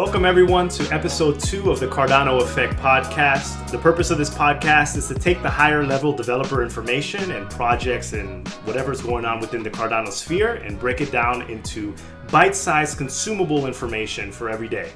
Welcome everyone to episode 2 of the Cardano Effect podcast. The purpose of this podcast is to take the higher level developer information and projects and whatever's going on within the Cardano sphere and break it down into bite-sized consumable information for every day.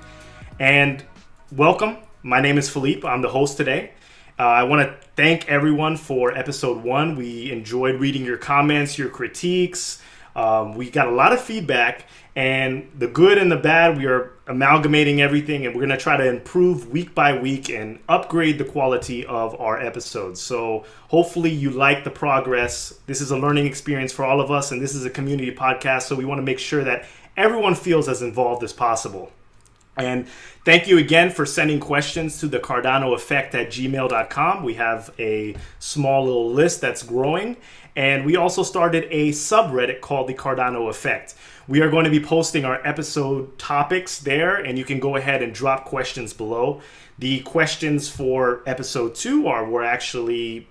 And welcome, my name is Philippe, I'm the host today. I want to thank everyone for episode 1. We enjoyed reading your comments, your critiques. We got a lot of feedback, and the good and the bad, we are amalgamating everything, and we're going to try to improve week by week and upgrade the quality of our episodes. So hopefully you like the progress. This is a learning experience for all of us, and this is a community podcast, so we want to make sure that everyone feels as involved as possible. And thank you again for sending questions to thecardanoeffect@gmail.com. We have a small little list that's growing. And we also started a subreddit called the Cardano Effect. We are going to be posting our episode topics there, and you can go ahead and drop questions below. The questions for episode 2 were actually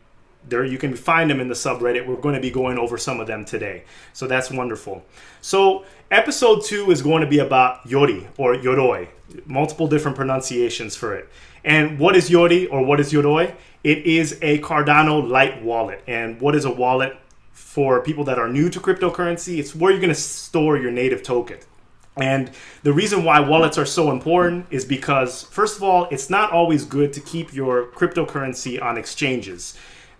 there. You can find them in the subreddit. We're going to be going over some of them today. So that's wonderful. So episode 2 is going to be about Yoroi or Yoroi. Multiple different pronunciations for it. And what is Yoroi or what is Yoroi? It is a Cardano light wallet. And what is a wallet? For people that are new to cryptocurrency, it's where you're going to store your native token. And the reason why wallets are so important is because, first of all, it's not always good to keep your cryptocurrency on exchanges.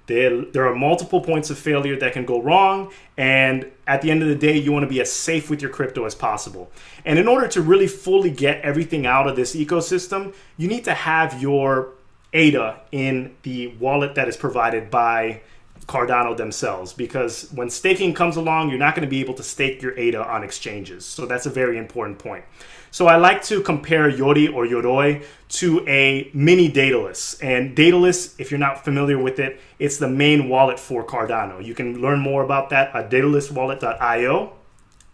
There are multiple points of failure that can go wrong, and at the end of the day, you want to be as safe with your crypto as possible. And in order to really fully get everything out of this ecosystem, you need to have your ADA in the wallet that is provided by Cardano themselves, because when staking comes along, you're not going to be able to stake your ADA on exchanges. So that's a very important point. So I like to compare Yoroi or Yoroi to a mini Daedalus. And Daedalus, if you're not familiar with it, it's the main wallet for Cardano. You can learn more about that at daedaluswallet.io.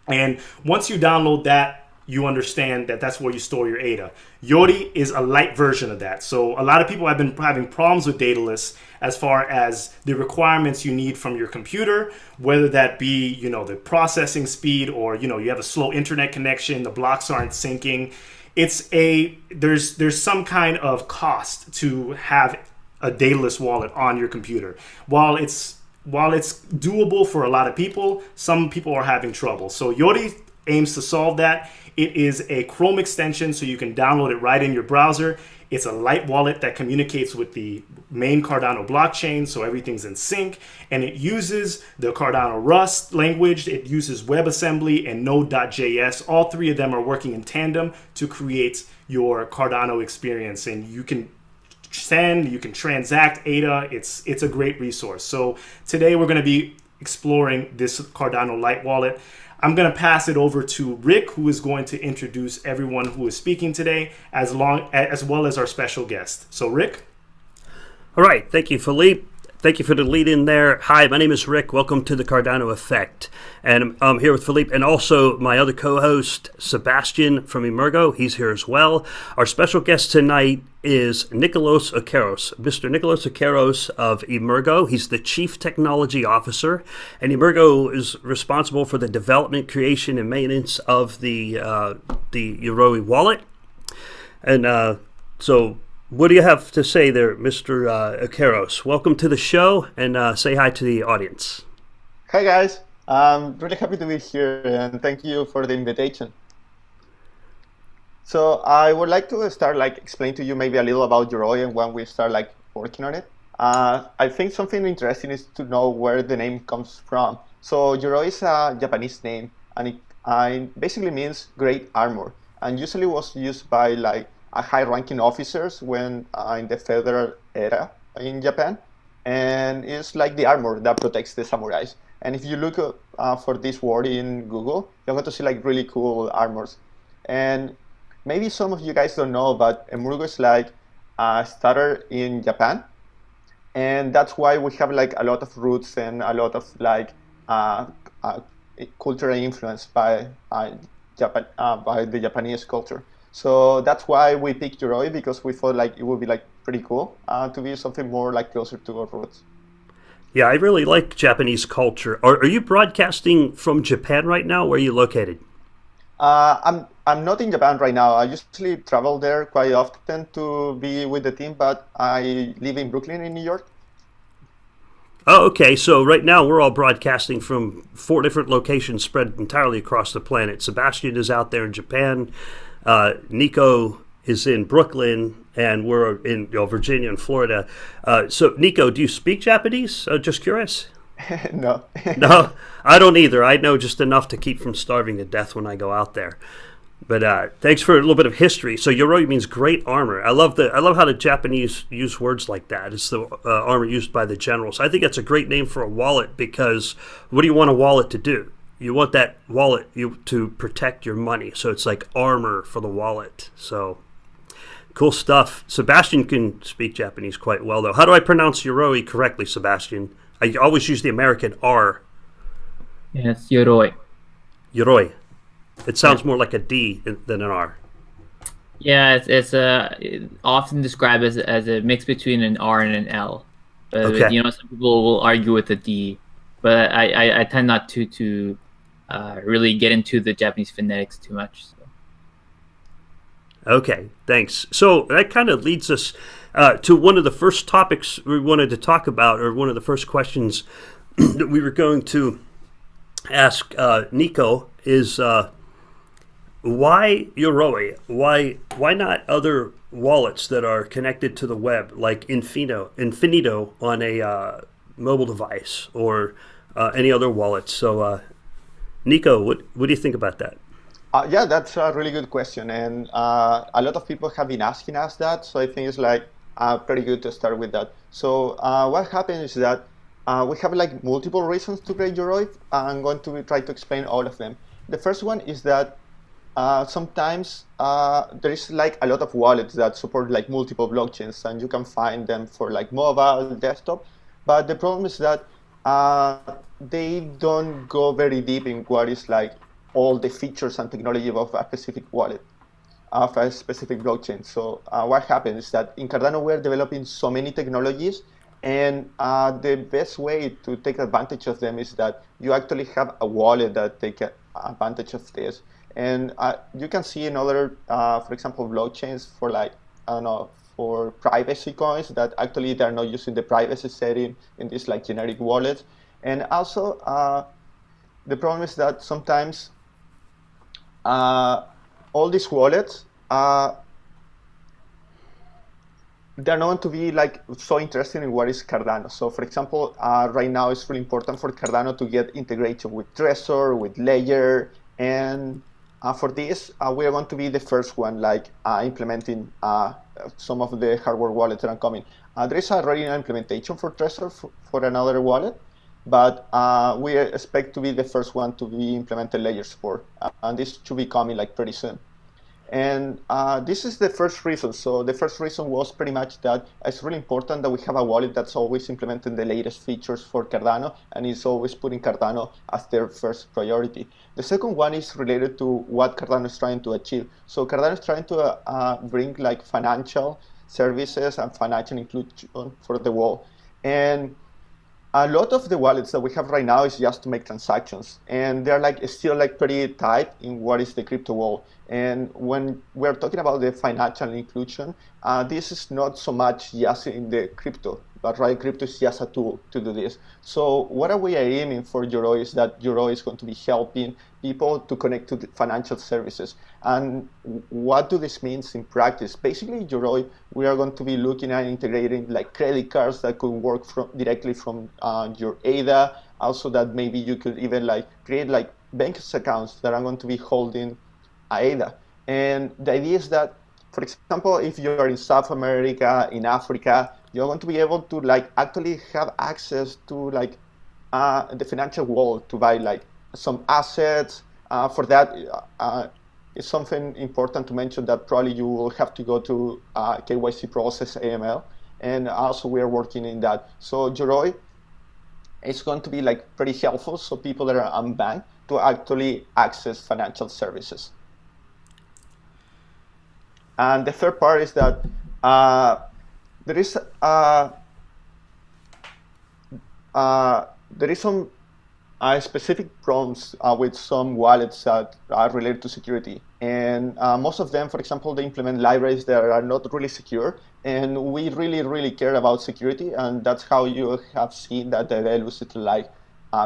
And once you download that, you understand that that's where you store your ADA. Yoroi is a light version of that. So a lot of people have been having problems with Daedalus as far as the requirements you need from your computer, whether that be, the processing speed or, you have a slow internet connection, the blocks aren't syncing. There's some kind of cost to have a Daedalus wallet on your computer. While it's doable for a lot of people, some people are having trouble. So Yoroi aims to solve that. It is a Chrome extension, so you can download it right in your browser. It's a light wallet that communicates with the main Cardano blockchain, so everything's in sync. And it uses the Cardano Rust language. It uses WebAssembly and Node.js. All three of them are working in tandem to create your Cardano experience. And you can send, you can transact ADA. It's a great resource. So today we're going to be exploring this Cardano light wallet. I'm going to pass it over to Rick, who is going to introduce everyone who is speaking today, as well as our special guest. So, Rick? All right. Thank you, Philippe. Thank you for the lead in there. Hi, my name is Rick. Welcome to the Cardano Effect. And I'm here with Philippe and also my other co-host, Sebastian from Emergo. He's here as well. Our special guest tonight is Nicolás Arqueros. Mr. Nicolás Arqueros of Emergo. He's the Chief Technology Officer. And Emergo is responsible for the development, creation, and maintenance of the Yoroi wallet. And so what do you have to say there, Mr. Arqueros? Welcome to the show, and say hi to the audience. Hi, guys. I'm really happy to be here, and thank you for the invitation. So I would like to start explain to you maybe a little about Yoroi and when we start working on it. I think something interesting is to know where the name comes from. So Yoroi is a Japanese name, and it basically means great armor, and usually was used by high-ranking officers when in the feudal era in Japan, and it's like the armor that protects the samurais. And if you look for this word in Google, you're going to see really cool armors. And maybe some of you guys don't know, but Emergo is started in Japan, and that's why we have a lot of roots and a lot of cultural influence by Japan, by the Japanese culture. So that's why we picked Yoroi, because we thought it would be pretty cool to be something more closer to our roots. Yeah, I really like Japanese culture. Are you broadcasting from Japan right now? Where are you located? I'm not in Japan right now. I usually travel there quite often to be with the team, but I live in Brooklyn in New York. Oh, okay. So right now we're all broadcasting from 4 different locations spread entirely across the planet. Sebastian is out there in Japan. Nico is in Brooklyn, and we're in Virginia and Florida. So, Nico, do you speak Japanese? Just curious. No. No, I don't either. I know just enough to keep from starving to death when I go out there. But thanks for a little bit of history. So Yoroi means great armor. I love how the Japanese use words like that. It's the armor used by the generals. I think that's a great name for a wallet because what do you want a wallet to do? You want that wallet to protect your money. So it's like armor for the wallet. So cool stuff. Sebastian can speak Japanese quite well, though. How do I pronounce Yoroi correctly, Sebastian? I always use the American R. Yes, Yoroi. Yoroi. It Yeah. sounds more like a D than an R. Yeah, it's often described as a mix between an R and an L. But Okay. some people will argue with the D, but I tend not to really get into the Japanese phonetics too much. So. Okay, thanks. So that kind of leads us to one of the first topics we wanted to talk about, or one of the first questions that we were going to ask Nico is why Yoroi? Why not other wallets that are connected to the web, like Infinito on a mobile device, or any other wallets? So, Nico, what do you think about that? Yeah, that's a really good question, and a lot of people have been asking us that. So I think it's like pretty good to start with that. So what happened is that we have like multiple reasons to create Yoroi. I'm going to try to explain all of them. The first one is that sometimes there is like a lot of wallets that support like multiple blockchains, and you can find them for like mobile, desktop. But the problem is that uh, they don't go very deep in what is like all the features and technology of a specific wallet, of a specific blockchain. So what happens is that in Cardano we're developing so many technologies, and the best way to take advantage of them is that you actually have a wallet that take advantage of this. And you can see in other, for example, blockchains for like, I don't know, for privacy coins that actually they're not using the privacy setting in these like generic wallets. And also the problem is that sometimes uh, all these wallets they're not going to be like so interested in what is Cardano. So for example, right now it's really important for Cardano to get integration with Trezor, with Layer, and for this we are going to be the first one like implementing some of the hardware wallets that are coming. There is already an implementation for Trezor for another wallet, but we expect to be the first one to be implemented layers for, and this should be coming like pretty soon. And this is the first reason. So the first reason was pretty much that it's really important that we have a wallet that's always implementing the latest features for Cardano and is always putting Cardano as their first priority. The second one is related to what Cardano is trying to achieve. So Cardano is trying to bring like financial services and financial inclusion for the world. And a lot of the wallets that we have right now is just to make transactions, and they're like still like pretty tight in what is the crypto world. And when we're talking about the financial inclusion, this is not so much just in the crypto, but right, crypto is just a tool to do this. So what are we aiming for Yoroi is that Yoroi is going to be helping people to connect to the financial services. And what do this means in practice? Basically, Yoroi, we are going to be looking at integrating like credit cards that could work directly from your ADA. Also, that maybe you could even like create like bank accounts that are going to be holding ADA. And the idea is that, for example, if you're in South America, in Africa, you're going to be able to like actually have access to like the financial world to buy like some assets. For that, it's something important to mention that probably you will have to go to KYC process AML, and also we are working in that. So Yoroi is going to be like pretty helpful, so people that are unbanked to actually access financial services. And the third part is that there is there is some specific problems with some wallets that are related to security. And most of them, for example, they implement libraries that are not really secure. And we really, really care about security. And that's how you have seen that the Delus is like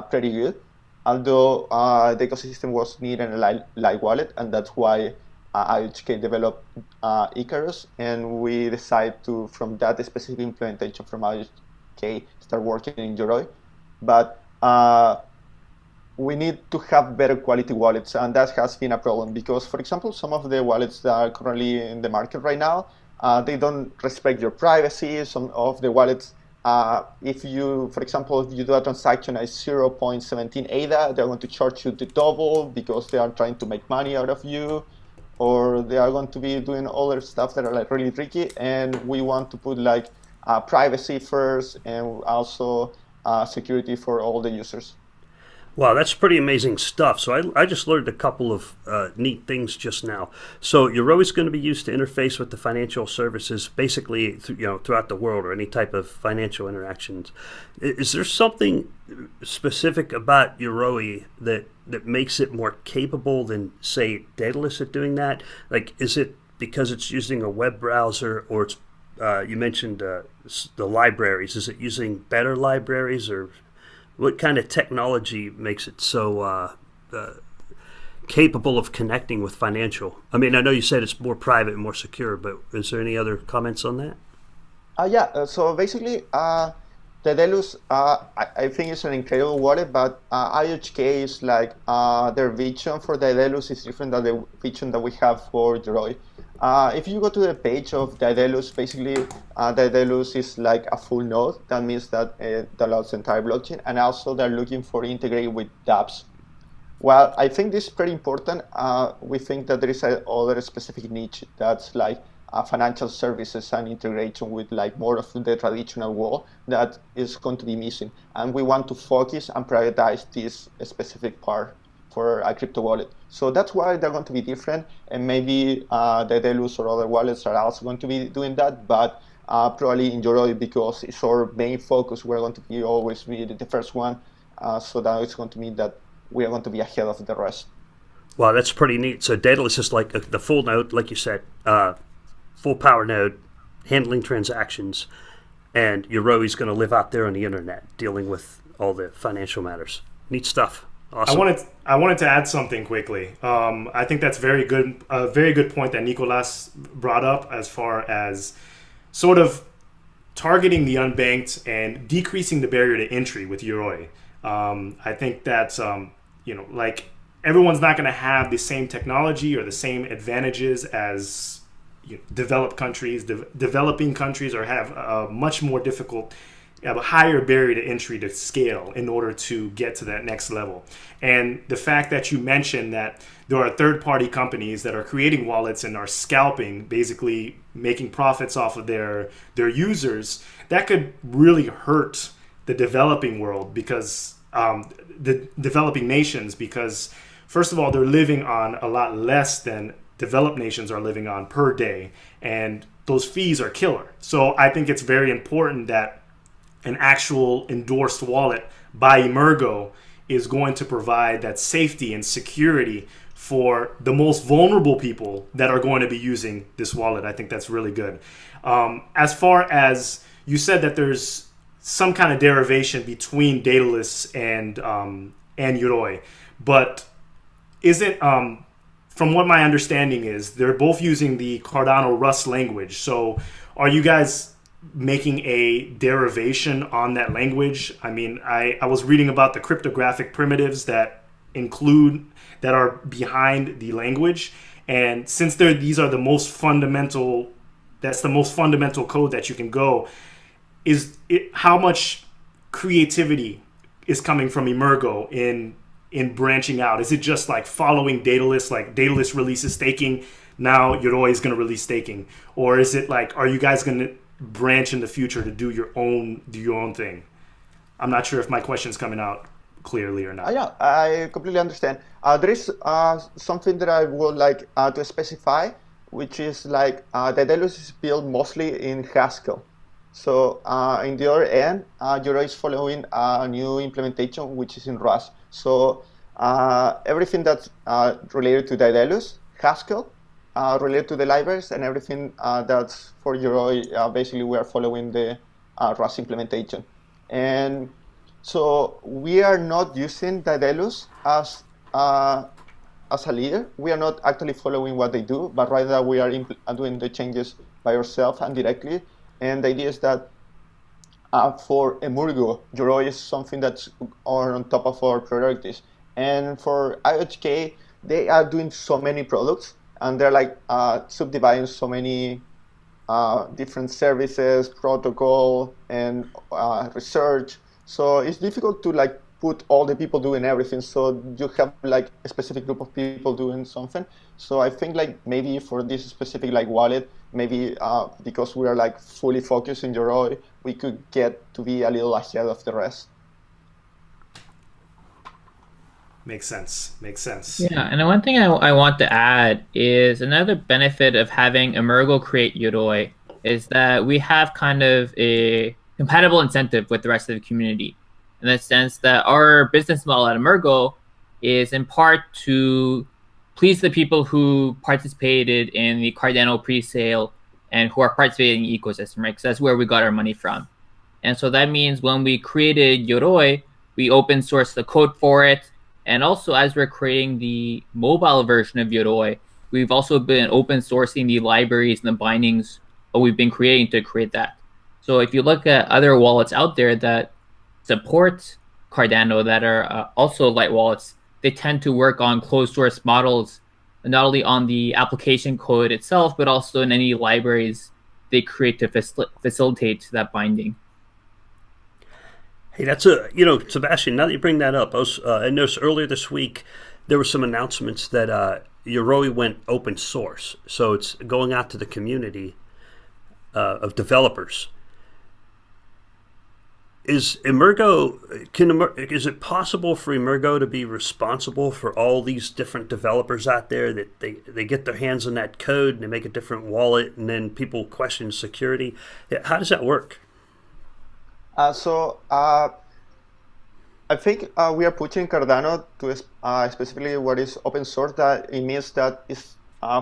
pretty good. Although the ecosystem was needing a light wallet, and that's why IHK developed Icarus, and we decided to, from that specific implementation from IHK, start working in Yoroi. But we need to have better quality wallets, and that has been a problem because, for example, some of the wallets that are currently in the market right now, they don't respect your privacy. Some of the wallets, if you, for example, if you do a transaction at 0.17 ADA, they're going to charge you the double because they are trying to make money out of you, or they are going to be doing other stuff that are like really tricky. And we want to put like privacy first, and also security for all the users. Wow, that's pretty amazing stuff. So I just learned a couple of neat things just now. So Yoroi is going to be used to interface with the financial services, basically, throughout the world, or any type of financial interactions. Is there something specific about Yoroi that makes it more capable than, say, Daedalus at doing that? Like, is it because it's using a web browser, or it's you mentioned the libraries? Is it using better libraries, or what kind of technology makes it so capable of connecting with financial? I mean, I know you said it's more private and more secure, but is there any other comments on that? So basically, the Delus, I think it's an incredible wallet, but IHK is like, their vision for the Delus is different than the vision that we have for Yoroi. If you go to the page of Daedalus, basically Daedalus is like a full node. That means that it allows the entire blockchain, and also they're looking for integrate with dApps. Well, I think this is pretty important. We think that there is other specific niche that's like financial services and integration with like more of the traditional world that is going to be missing. And we want to focus and prioritize this specific part for a crypto wallet. So that's why they're going to be different, and maybe the Delus or other wallets are also going to be doing that, but probably in Yoroi, because it's our main focus, we're going to be always be the first one, so that it's going to mean that we are going to be ahead of the rest. Wow, that's pretty neat. So Daedalus is like the full node, like you said, full power node, handling transactions, and Yoroi is going to live out there on the internet, dealing with all the financial matters. Neat stuff. Awesome. I wanted to add something quickly. I think that's very good. A very good point that Nicolás brought up, as far as sort of targeting the unbanked and decreasing the barrier to entry with Yoroi. I think that's like everyone's not going to have the same technology or the same advantages as developed countries. Developing countries or have a much more difficult. You have a higher barrier to entry to scale in order to get to that next level. And the fact that you mentioned that there are third-party companies that are creating wallets and are scalping, basically making profits off of their users, that could really hurt the developing world, because the developing nations, because first of all, they're living on a lot less than developed nations are living on per day, and those fees are killer. So I think it's very important that an actual endorsed wallet by Emergo is going to provide that safety and security for the most vulnerable people that are going to be using this wallet. I think that's really good. As far as you said that there's some kind of derivation between Daedalus and Yoroi, but isn't from what my understanding is, they're both using the Cardano Rust language. So are you guys making a derivation on that language? I mean, I was reading about the cryptographic primitives that are behind the language, and since these are the most fundamental, that's the most fundamental code that you can go, how much creativity is coming from Emergo in branching out? Is it just like following Daedalus, like Daedalus releases staking, now Yoroi is going to release staking, or is it like, are you guys going to branch in the future to do your own thing? I'm not sure if my question's coming out clearly or not. Yeah, I completely understand. There is something that I would like to specify, which is like the Daedalus is built mostly in Haskell. So in the other end, Yoroi is following a new implementation, which is in Rust. So everything that's related to Daedalus, Haskell, related to the libraries, and everything that's for Yoroi, basically we are following the Rust implementation. And so we are not using Daedalus as a leader. We are not actually following what they do, but rather we are doing the changes by ourselves and directly. And the idea is that for Emurgo, Yoroi is something that's on top of our priorities. And for IHK, they are doing so many products, and they're like subdividing so many different services, protocol, and research. So it's difficult to like put all the people doing everything. So you have like a specific group of people doing something. So I think like maybe for this specific like wallet, maybe because we are like fully focused in Yoroi, we could get to be a little ahead of the rest. Makes sense. Makes sense. Yeah, and the one thing I want to add is another benefit of having Emergo create Yoroi is that we have kind of a compatible incentive with the rest of the community, in the sense that our business model at Emergo is in part to please the people who participated in the Cardano pre-sale and who are participating in the ecosystem, right? Because that's where we got our money from. And so that means when we created Yoroi, we open sourced the code for it. And also, as we're creating the mobile version of Yoroi, we've also been open sourcing the libraries and the bindings that we've been creating to create that. So if you look at other wallets out there that support Cardano that are also light wallets, they tend to work on closed source models, not only on the application code itself, but also in any libraries they create to facilitate that binding. Hey, Sebastian, now that you bring that up, I noticed earlier this week there were some announcements that Yoroi went open source. So it's going out to the community of developers. Is it possible for Emergo to be responsible for all these different developers out there that they get their hands on that code and they make a different wallet and then people question security? How does that work? I think we are pushing Cardano to specifically what is open source. That it means that it's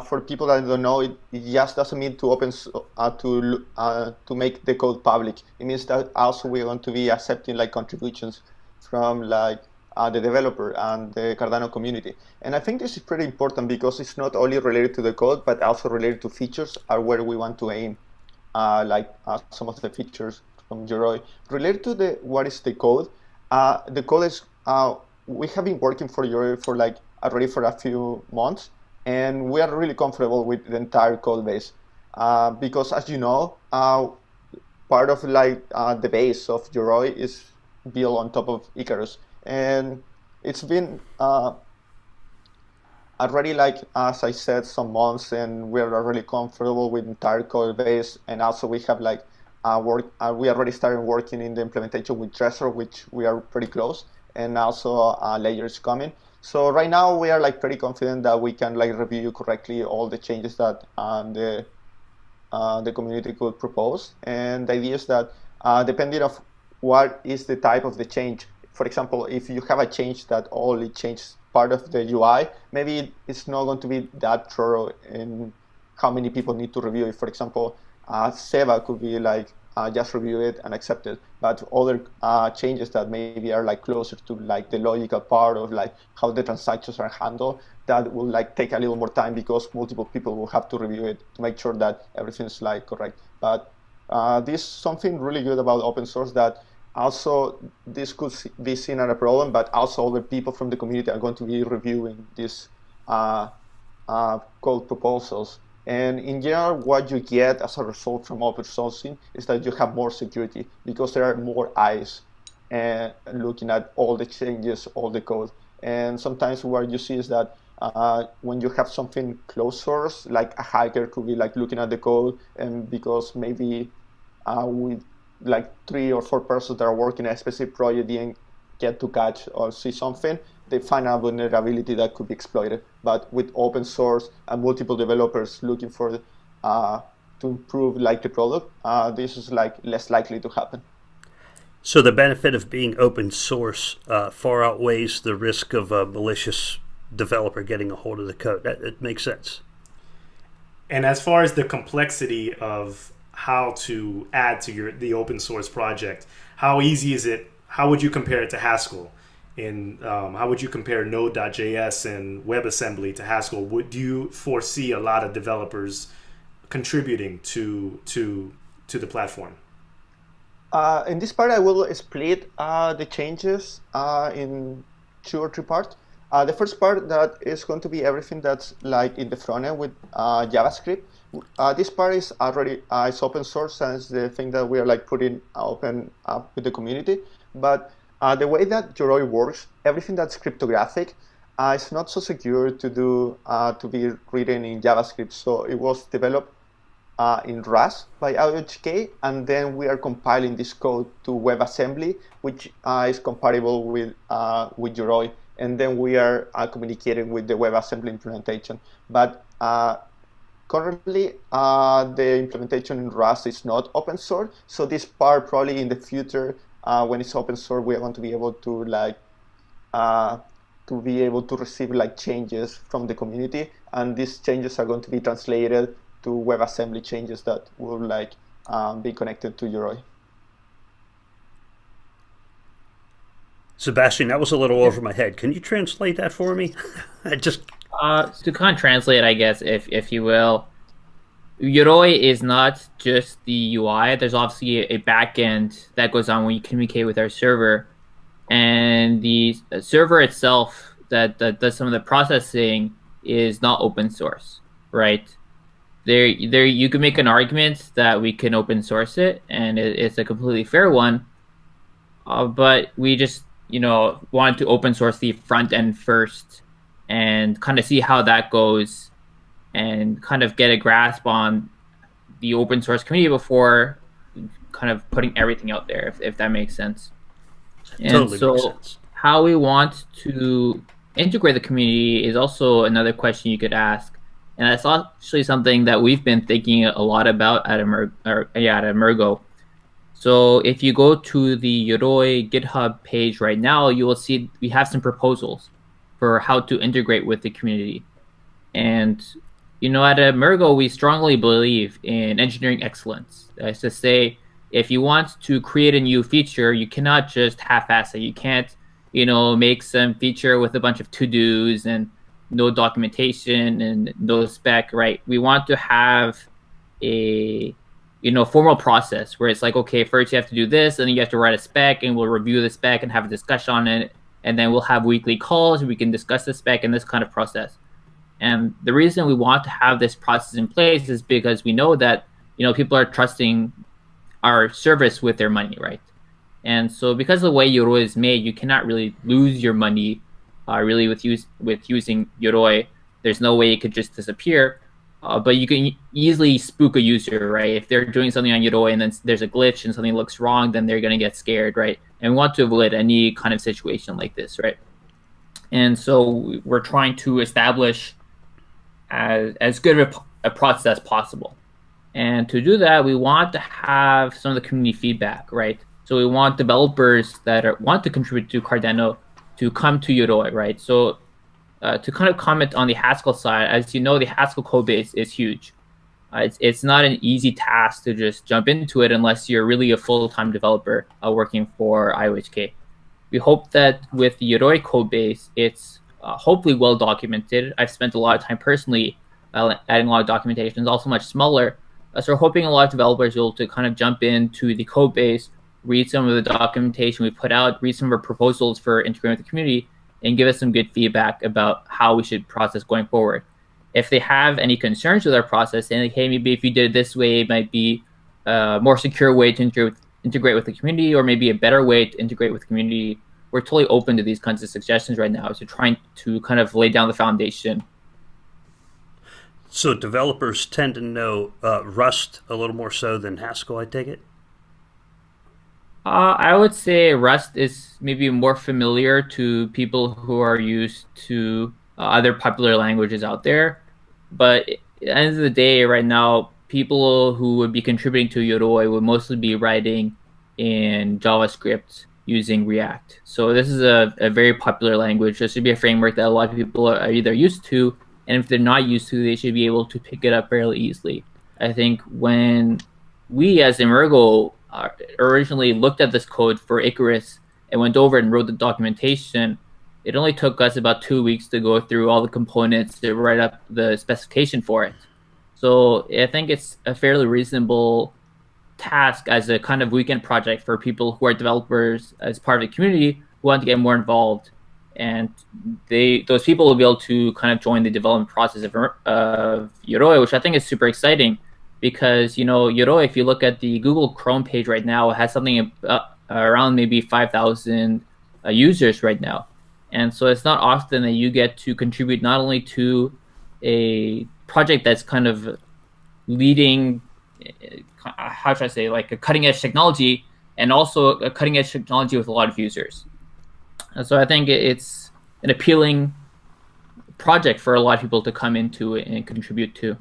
for people that don't know, it just doesn't mean to to make the code public. It means that also we want to be accepting like contributions from like the developer and the Cardano community. And I think this is pretty important because it's not only related to the code, but also related to features are where we want to aim, some of the features from Yoroi. Related to what is the code is, we have been working for Yoroi for like already for a few months, and we are really comfortable with the entire code base because, as you know, part of like the base of Yoroi is built on top of Icarus, and it's been already like, as I said, some months, and we're really comfortable with the entire code base. And also we have like we already started working in the implementation with Trezor, which we are pretty close, and also layers coming. So right now we are like pretty confident that we can like review correctly all the changes that the community could propose. And the idea is that depending of what is the type of the change, for example, if you have a change that only changes part of the UI, maybe it's not going to be that thorough in how many people need to review it. For example, Seba could be like just review it and accept it, but other changes that maybe are like closer to like the logical part of like how the transactions are handled, that will like take a little more time because multiple people will have to review it to make sure that everything's like correct. But this is something really good about open source, that also this could be seen as a problem, but also other people from the community are going to be reviewing these code proposals. And in general, what you get as a result from open sourcing is that you have more security because there are more eyes looking at all the changes, all the code. And sometimes what you see is that when you have something closed source, like a hacker could be like looking at the code, and because maybe with like 3 or 4 persons that are working a specific project didn't get to catch or see something, they find a vulnerability that could be exploited. But with open source and multiple developers looking for to improve like the product, this is like less likely to happen. So the benefit of being open source far outweighs the risk of a malicious developer getting a hold of the code. It makes sense. And as far as the complexity of how to add to the open source project, how easy is it? How would you compare it to Haskell? In how would you compare Node.js and WebAssembly to Haskell? Do you foresee a lot of developers contributing to the platform? In this part, I will split the changes in 2 or 3 parts. The first part that is going to be everything that's like in the front end with JavaScript. This part is already it's open source, and it's the thing that we are like putting open up with the community. But the way that Yoroi works, everything that's cryptographic, is not so secure to do to be written in JavaScript. So it was developed in Rust by IOHK, and then we are compiling this code to WebAssembly, which is compatible with Yoroi, and then we are communicating with the WebAssembly implementation. But currently, the implementation in Rust is not open source, so this part probably in the future, when it's open source, we are going to be able to receive like changes from the community, and these changes are going to be translated to WebAssembly changes that will like be connected to Yoroi. Sebastian, that was a little over my head. Can you translate that for me? To kind of translate, I guess, if you will, Yoroi is not just the UI. There's obviously a backend that goes on when you communicate with our server, and the server itself that does some of the processing is not open source, right? There, you can make an argument that we can open source it, and it's a completely fair one. But we just, wanted to open source the front end first, and kind of see how that goes, and kind of get a grasp on the open source community before kind of putting everything out there, if that makes sense. And totally so makes sense. How we want to integrate the community is also another question you could ask. And that's actually something that we've been thinking a lot about at Emergo. So if you go to the Yoroi GitHub page right now, you will see we have some proposals for how to integrate with the community. And, at Emergo, we strongly believe in engineering excellence. That's to say, if you want to create a new feature, you cannot just half-ass it. You can't, make some feature with a bunch of to-dos and no documentation and no spec, right? We want to have a formal process where it's like, okay, first you have to do this, and then you have to write a spec, and we'll review the spec and have a discussion on it, and then we'll have weekly calls and we can discuss the spec and this kind of process. And the reason we want to have this process in place is because we know that people are trusting our service with their money, right? And so because of the way Yoroi is made, you cannot really lose your money really with using Yoroi. There's no way it could just disappear. But you can easily spook a user, right? If they're doing something on Yoroi and then there's a glitch and something looks wrong, then they're going to get scared, right? And we want to avoid any kind of situation like this, right? And so we're trying to establish as good of a process as possible. And to do that, we want to have some of the community feedback, right? So we want developers that want to contribute to Cardano to come to Yoroi, right? So to kind of comment on the Haskell side, as you know, the Haskell code base is huge. It's not an easy task to just jump into it unless you're really a full-time developer working for IOHK. We hope that with the Yoroi code base, it's hopefully well documented. I've spent a lot of time personally adding a lot of documentation. It's also much smaller. So we're hoping a lot of developers will to kind of jump into the code base, read some of the documentation we put out, read some of our proposals for integrating with the community, and give us some good feedback about how we should process going forward. If they have any concerns with our process, saying like, hey, maybe if you did it this way, it might be a more secure way to integrate with the community, or maybe a better way to integrate with the community, we're totally open to these kinds of suggestions right now. So trying to kind of lay down the foundation. So developers tend to know Rust a little more so than Haskell, I take it? I would say Rust is maybe more familiar to people who are used to other popular languages out there. But at the end of the day, right now, people who would be contributing to Yoroi would mostly be writing in JavaScript using React. So this is a very popular language. This should be a framework that a lot of people are either used to, and if they're not used to, they should be able to pick it up fairly easily. I think when we as Emergo originally looked at this code for Icarus and went over and wrote the documentation, it only took us about 2 weeks to go through all the components to write up the specification for it. So I think it's a fairly reasonable task as a kind of weekend project for people who are developers as part of the community who want to get more involved. And those people will be able to kind of join the development process of Yoroi, which I think is super exciting because, Yoroi, if you look at the Google Chrome page right now, it has something around maybe 5,000 users right now. And so it's not often that you get to contribute not only to a project that's kind of leading, how should I say, like a cutting edge technology, and also a cutting edge technology with a lot of users. And so I think it's an appealing project for a lot of people to come into and contribute to.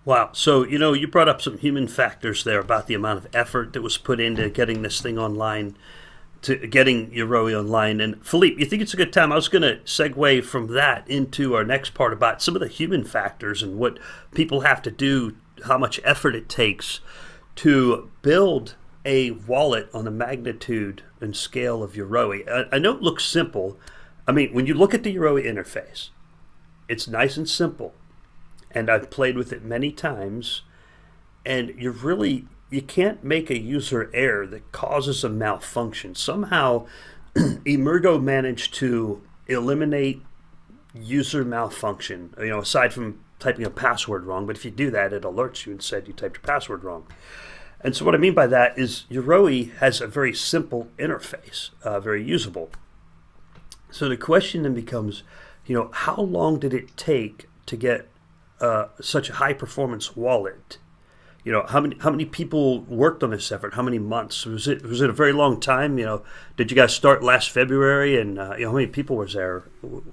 Wow. So, you brought up some human factors there about the amount of effort that was put into getting this thing online, to getting Yoroi online. And Philippe, you think it's a good time? I was going to segue from that into our next part about some of the human factors and what people have to do, how much effort it takes to build a wallet on the magnitude and scale of Yoroi. I know it looks simple. I mean, when you look at the Yoroi interface, it's nice and simple. And I've played with it many times, and you can't make a user error that causes a malfunction. Somehow, Emergo managed to eliminate user malfunction, aside from typing a password wrong. But if you do that, it alerts you and said you typed your password wrong. And so what I mean by that is Yoroi has a very simple interface, very usable. So the question then becomes, how long did it take to get such a high performance wallet? How many people worked on this effort? How many months? Was it a very long time? Did you guys start last February? And how many people was there?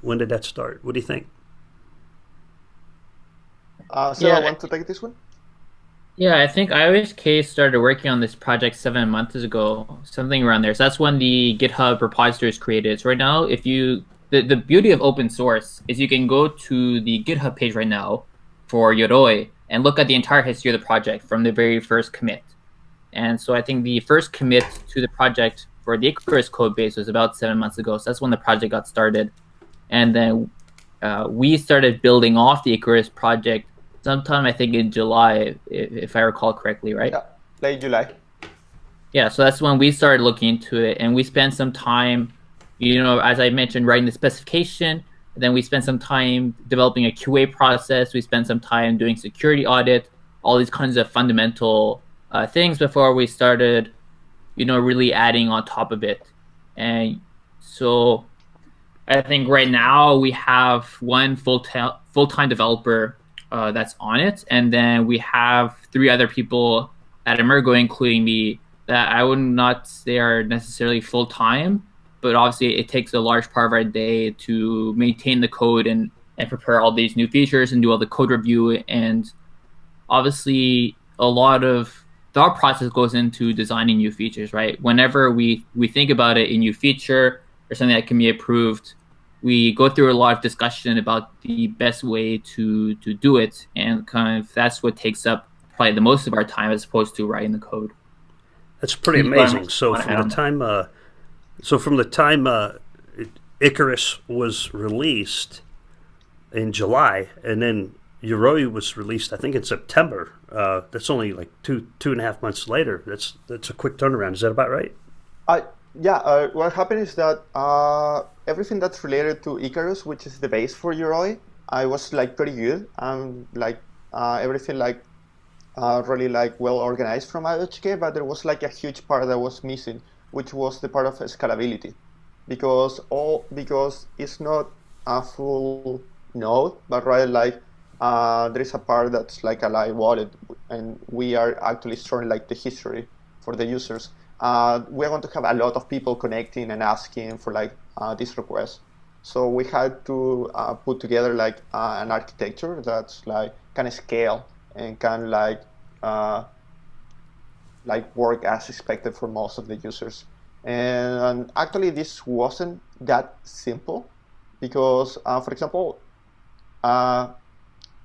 When did that start? What do you think? Sarah, want to take this one? Yeah, I think IOHK started working on this project 7 months ago, something around there. So that's when the GitHub repository is created. So right now, the beauty of open source is you can go to the GitHub page right now for Yoroi and look at the entire history of the project from the very first commit. And so I think the first commit to the project for the Icarus code base was about 7 months ago. So that's when the project got started. And then we started building off the Icarus project sometime, I think, in July, if I recall correctly, right? Yeah, late July. Yeah, so that's when we started looking into it. And we spent some time, as I mentioned, writing the specification. Then we spent some time developing a QA process. We spent some time doing security audit, all these kinds of fundamental things before we started, really adding on top of it. And so I think right now we have one full-time developer that's on it. And then we have 3 other people at Emergo, including me, that I would not say are necessarily full-time, but obviously it takes a large part of our day to maintain the code and prepare all these new features and do all the code review. And obviously a lot of thought process goes into designing new features, right? Whenever we think about it, a new feature or something that can be approved, we go through a lot of discussion about the best way to do it. And kind of that's what takes up probably the most of our time as opposed to writing the code. That's pretty amazing. So from the time Icarus was released in July, and then Yoroi was released, I think in September. That's only like two and a half months later. That's a quick turnaround. Is that about right? What happened is that everything that's related to Icarus, which is the base for Yoroi, I was like pretty good. Everything really well organized from IOHK, but there was like a huge part that was missing, which was the part of scalability, because it's not a full node, but rather there is a part that's like a live wallet, and we are actually storing like the history for the users. We're going to have a lot of people connecting and asking for this request, so we had to put together an architecture that's can scale and can like work as expected for most of the users. And actually, this wasn't that simple because, for example, the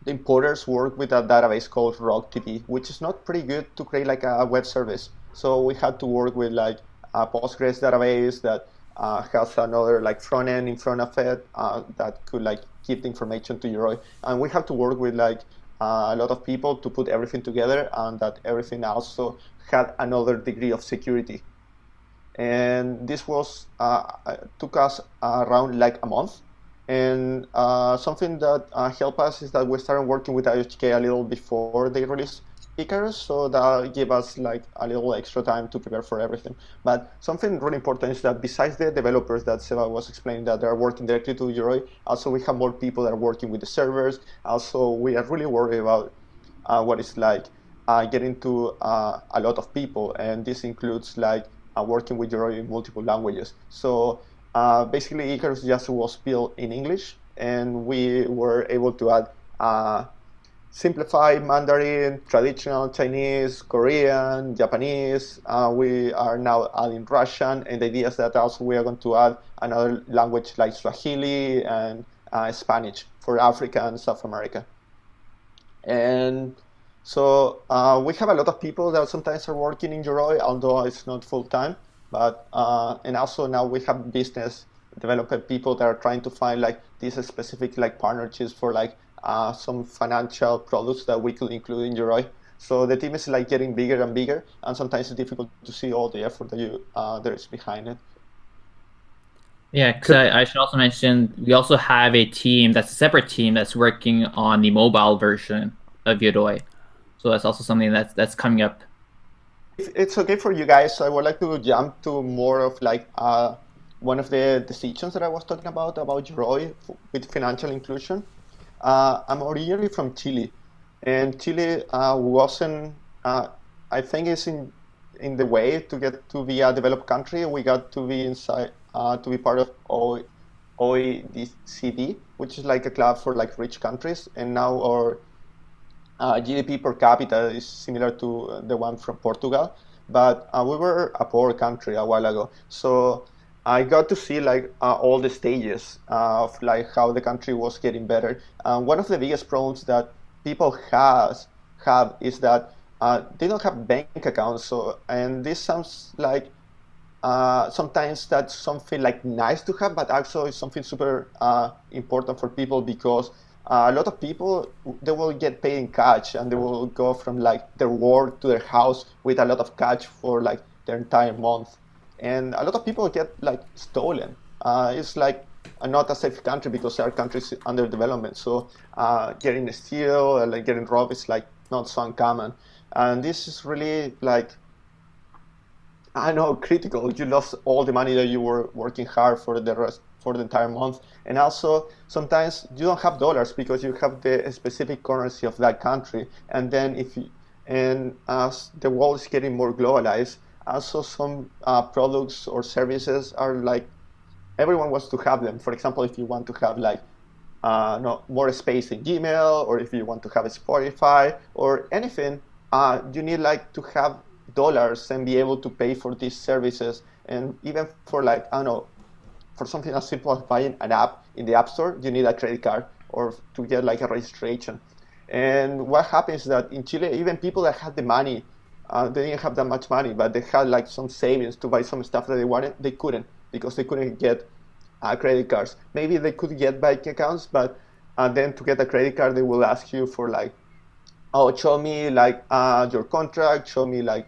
importers work with a database called RockDB, which is not pretty good to create like a web service. So we had to work with like a Postgres database that has another like front end in front of it that could like give the information to Yoroi. And we have to work with like a lot of people to put everything together, and that everything also had another degree of security. And this was took us around like a month. And something that helped us is that we started working with IOHK a little before they released Icarus, so that gave us like a little extra time to prepare for everything. But something really important is that besides the developers that Seba was explaining that are working directly to Yoroi, also we have more people that are working with the servers. Also, we are really worried about what it's like getting to a lot of people, and this includes like working with Yoroi in multiple languages. So basically, Icarus just was built in English, and we were able to add simplified Mandarin, traditional Chinese, Korean, Japanese. We are now adding Russian, and the idea is that also we are going to add another language like Swahili and Spanish for Africa and South America. And so we have a lot of people that sometimes are working in Yoroi, although it's not full time. But and also now we have business developer people that are trying to find like these specific like partnerships for like some financial products that we could include in Yoroi. So the team is like getting bigger and bigger, and sometimes it's difficult to see all the effort that there is behind it. Yeah, because I should also mention we also have a team that's a separate team that's working on the mobile version of Yoroi. So that's also something that's coming up. If it's okay for you guys, I would like to jump to more of like one of the decisions that I was talking about Yoroi with financial inclusion. I'm originally from Chile, and Chile wasn't, I think it's in the way to get to be a developed country. We got to be inside, to be part of OECD, which is like a club for like rich countries, and now our GDP per capita is similar to the one from Portugal, but we were a poor country a while ago. So I got to see like all the stages of like how the country was getting better. One of the biggest problems that people have is that they don't have bank accounts. So, and this sounds like sometimes that's something like nice to have, but actually it's something super important for people because a lot of people, they will get paid in cash, and they will go from like their work to their house with a lot of cash for like their entire month. And a lot of people get like stolen. It's like not a safe country because our country is under development. So getting steal, like getting robbed is like not so uncommon. And this is really like, I know, critical. You lost all the money that you were working hard for the entire month. And also sometimes you don't have dollars because you have the specific currency of that country. And then as the world is getting more globalized, also some products or services are like, everyone wants to have them. For example, if you want to have like more space in Gmail, or if you want to have a Spotify or anything, you need like to have dollars and be able to pay for these services. And even for like, I don't know, for something as simple as buying an app in the App Store, you need a credit card or to get like a registration. And what happens is that in Chile, even people that had the money, they didn't have that much money, but they had like some savings to buy some stuff that they wanted, they couldn't, because they couldn't get credit cards. Maybe they could get bank accounts, but then to get a credit card, they will ask you for like, oh, show me like your contract, show me like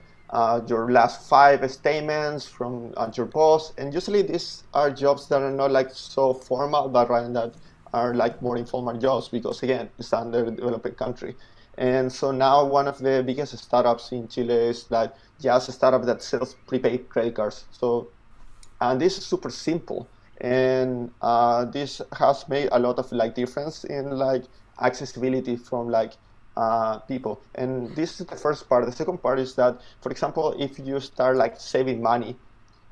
your last 5 statements from your boss. And usually these are jobs that are not like so formal, but rather that are like more informal jobs, because again, it's under a developing country. And so now one of the biggest startups in Chile is like just a startup that sells prepaid credit cards. So, and this is super simple. And this has made a lot of like difference in like accessibility from like people. And this is the first part. The second part is that, for example, if you start like saving money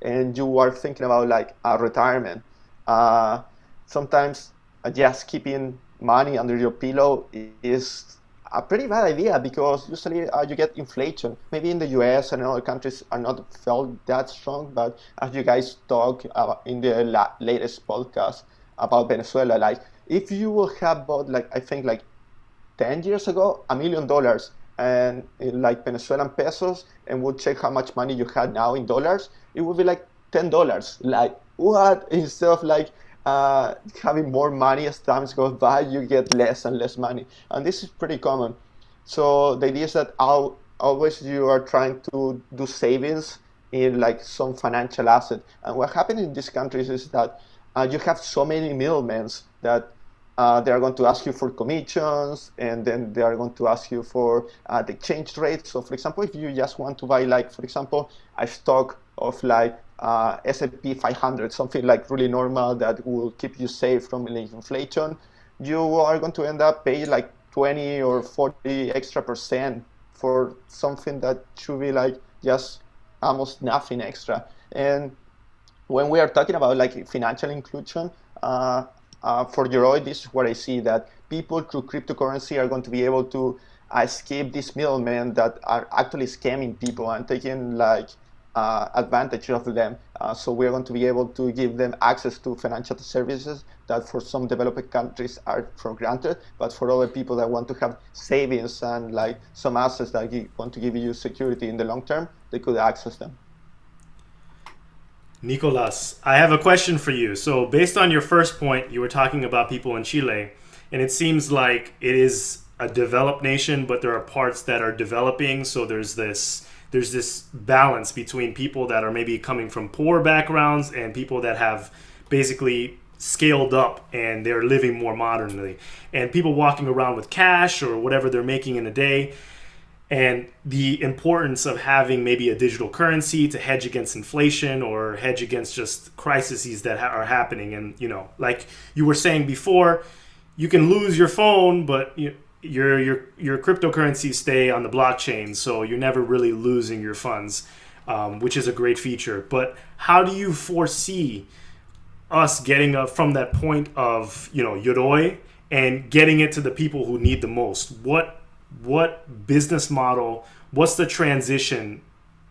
and you are thinking about like a retirement, sometimes just keeping money under your pillow is a pretty bad idea because usually you get inflation. Maybe in the US and other countries are not felt that strong, but as you guys talk in the latest podcast about Venezuela, like if you will have bought like I think like 10 years ago $1 million and in like Venezuelan pesos and would check how much money you had now in dollars, it would be like $10. Like what? Instead of like having more money as times goes by, you get less and less money. And this is pretty common. So the idea is that always you are trying to do savings in like some financial asset. And what happens in these countries is that you have so many middlemen that they are going to ask you for commissions, and then they are going to ask you for the exchange rate. So, for example, if you just want to buy, like, for example, a stock of like S&P 500, something like really normal that will keep you safe from inflation, you are going to end up paying like 20 or 40 extra % for something that should be like just almost nothing extra. And when we are talking about like financial inclusion, for Yoroi, this is what I see, that people through cryptocurrency are going to be able to escape these middlemen that are actually scamming people and taking like advantage of them. So we're going to be able to give them access to financial services that for some developed countries are for granted, but for other people that want to have savings and like some assets that want to give you security in the long term, they could access them. Nicolás, I have a question for you. So based on your first point, you were talking about people in Chile, and it seems like it is a developed nation, but there are parts that are developing. So there's this balance between people that are maybe coming from poor backgrounds and people that have basically scaled up and they're living more modernly, and people walking around with cash or whatever they're making in a day. And the importance of having maybe a digital currency to hedge against inflation or hedge against just crises that are happening. And, you know, like you were saying before, you can lose your phone, but your cryptocurrencies stay on the blockchain, so you're never really losing your funds, which is a great feature. But how do you foresee us getting up from that point of, Yoroi and getting it to the people who need the most? What business model, what's the transition,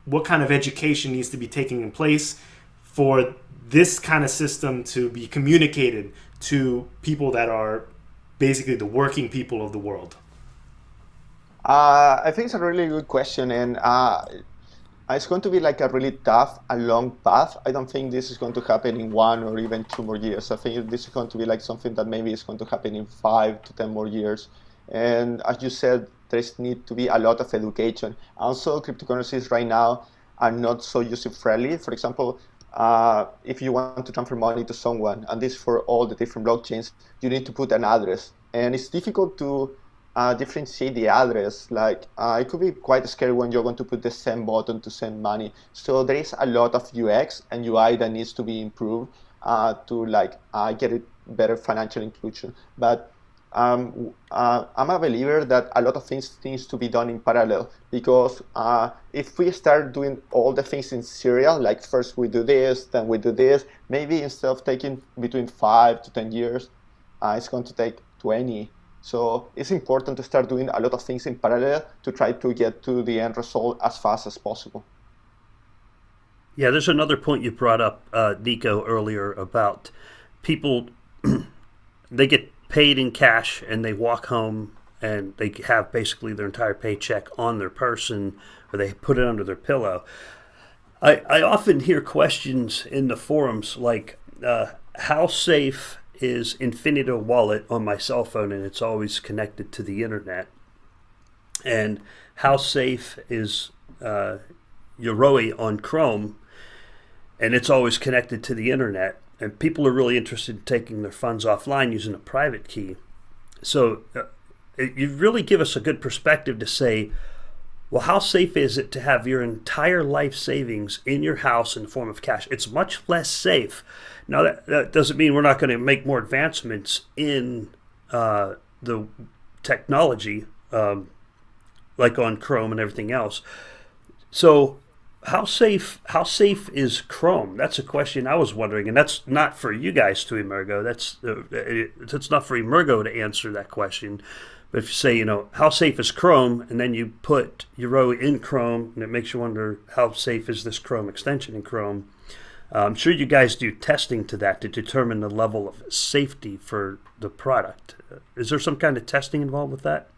what kind of education needs to be taking place for this kind of system to be communicated to people that are basically the working people of the world? I think it's a really good question, and it's going to be like a really tough and long path. I don't think this is going to happen in 1 or even 2 more years. I think this is going to be like something that maybe is going to happen in 5 to 10 more years. And as you said, there's need to be a lot of education. Also, cryptocurrencies right now are not so user-friendly. For example, if you want to transfer money to someone, and this for all the different blockchains, you need to put an address. And it's difficult to differentiate the address. Like it could be quite scary when you're going to put the send button to send money. So there is a lot of UX and UI that needs to be improved to get it better financial inclusion. But I'm a believer that a lot of things needs to be done in parallel, because if we start doing all the things in serial, like first we do this, then we do this, maybe instead of taking between 5 to 10 years, it's going to take 20. So it's important to start doing a lot of things in parallel to try to get to the end result as fast as possible. Yeah, there's another point you brought up, Nico, earlier about people, they get paid in cash and they walk home and they have basically their entire paycheck on their person, or they put it under their pillow. I often hear questions in the forums like, how safe is Infinito Wallet on my cell phone and it's always connected to the internet? And how safe is Yoroi on Chrome and it's always connected to the internet? And people are really interested in taking their funds offline using a private key. So you really give us a good perspective to say, well, how safe is it to have your entire life savings in your house in the form of cash? It's much less safe. Now, that doesn't mean we're not going to make more advancements in the technology, like on Chrome and everything else. So how safe is Chrome? That's a question I was wondering, and that's not for you guys to Emergo. That's not for Emergo to answer that question. But if you say, how safe is Chrome, and then you put Yoroi in Chrome, and it makes you wonder how safe is this Chrome extension in Chrome. I'm sure you guys do testing to that to determine the level of safety for the product. Is there some kind of testing involved with that?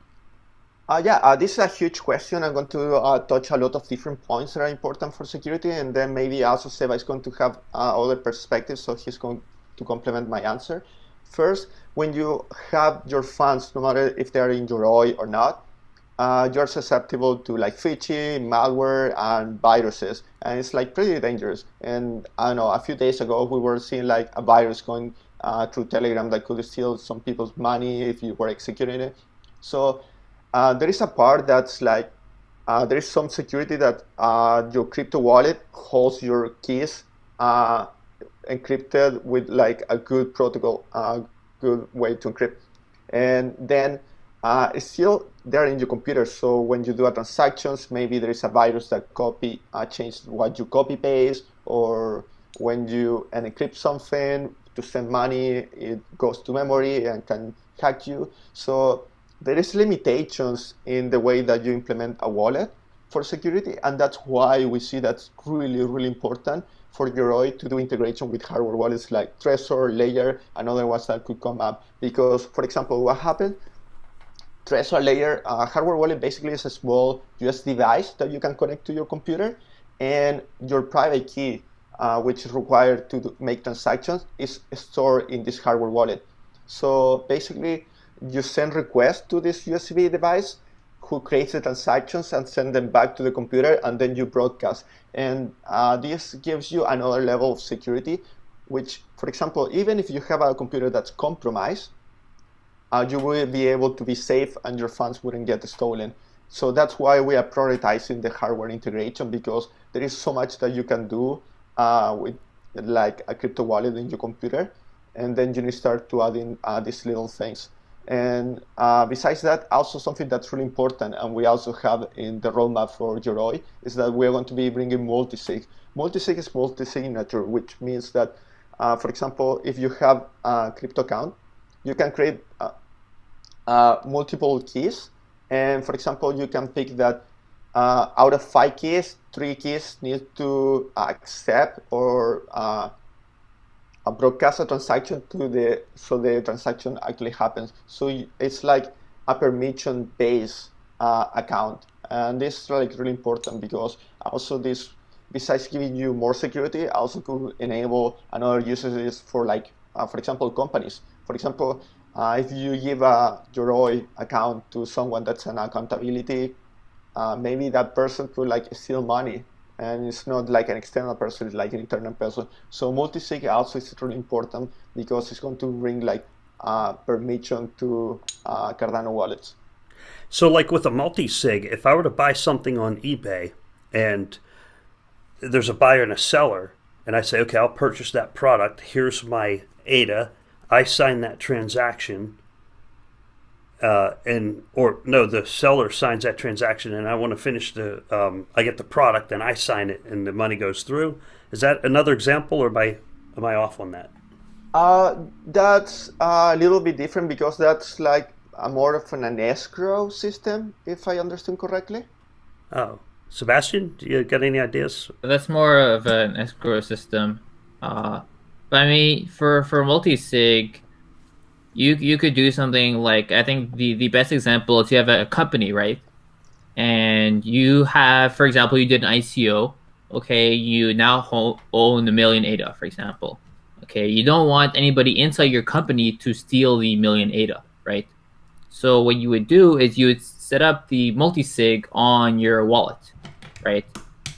This is a huge question. I'm going to touch a lot of different points that are important for security, and then maybe also Seba is going to have other perspectives, so he's going to complement my answer. First, when you have your funds, no matter if they are in Yoroi or not, you're susceptible to like phishing, malware, and viruses, and it's like pretty dangerous. And I don't know, a few days ago we were seeing like a virus going through Telegram that could steal some people's money if you were executing it. So there is a part that's like there is some security that your crypto wallet holds your keys encrypted with like a good protocol, good way to encrypt, and then it's still there in your computer. So when you do a transactions, maybe there is a virus that change what you copy paste, or when you encrypt something to send money, it goes to memory and can hack you. So there is limitations in the way that you implement a wallet for security, and that's why we see that's really, really important for Yoroi to do integration with hardware wallets like Trezor, Layer, and other ones that could come up. Because, for example, what happened? Trezor Layer hardware wallet basically is a small USB device that you can connect to your computer, and your private key, which is required to make transactions, is stored in this hardware wallet. So basically, you send requests to this USB device, who creates the transactions and send them back to the computer, and then you broadcast. And this gives you another level of security, which, for example, even if you have a computer that's compromised, you will be able to be safe and your funds wouldn't get stolen. So that's why we are prioritizing the hardware integration, because there is so much that you can do with like a crypto wallet in your computer, and then you need to start to add in these little things. And besides that, also something that's really important, and we also have in the roadmap for Yoroi, is that we're going to be bringing multi-sig. Multi-sig is multi-signature, which means that, for example, if you have a crypto account, you can create multiple keys. And for example, you can pick that out of 5 keys, 3 keys need to accept or broadcast a transaction to so the transaction actually happens. So it's like a permission-based account, and this is like really important, because also this, besides giving you more security, also could enable another uses for like, for example, companies. For example, if you give a Yoroi account to someone that's an accountability, maybe that person could like steal money. And it's not like an external person, it's like an internal person. So multi-sig also is really important, because it's going to bring like permission to Cardano wallets. So like with a multi-sig, if I were to buy something on eBay and there's a buyer and a seller, and I say, okay, I'll purchase that product, here's my ADA, I sign that transaction, the seller signs that transaction, and I want to finish I get the product and I sign it and the money goes through. Is that another example, or am I off on that? That's a little bit different, because that's like more of an escrow system, if I understand correctly. Oh, Sebastian, do you got any ideas? That's more of an escrow system. But I mean, for multi-sig, you could do something like, I think the best example is you have a company, right? And you have, for example, you did an ICO. Okay, you now own $1 million ADA, for example. Okay, you don't want anybody inside your company to steal the $1 million ADA, right? So what you would do is you would set up the multi-sig on your wallet, right?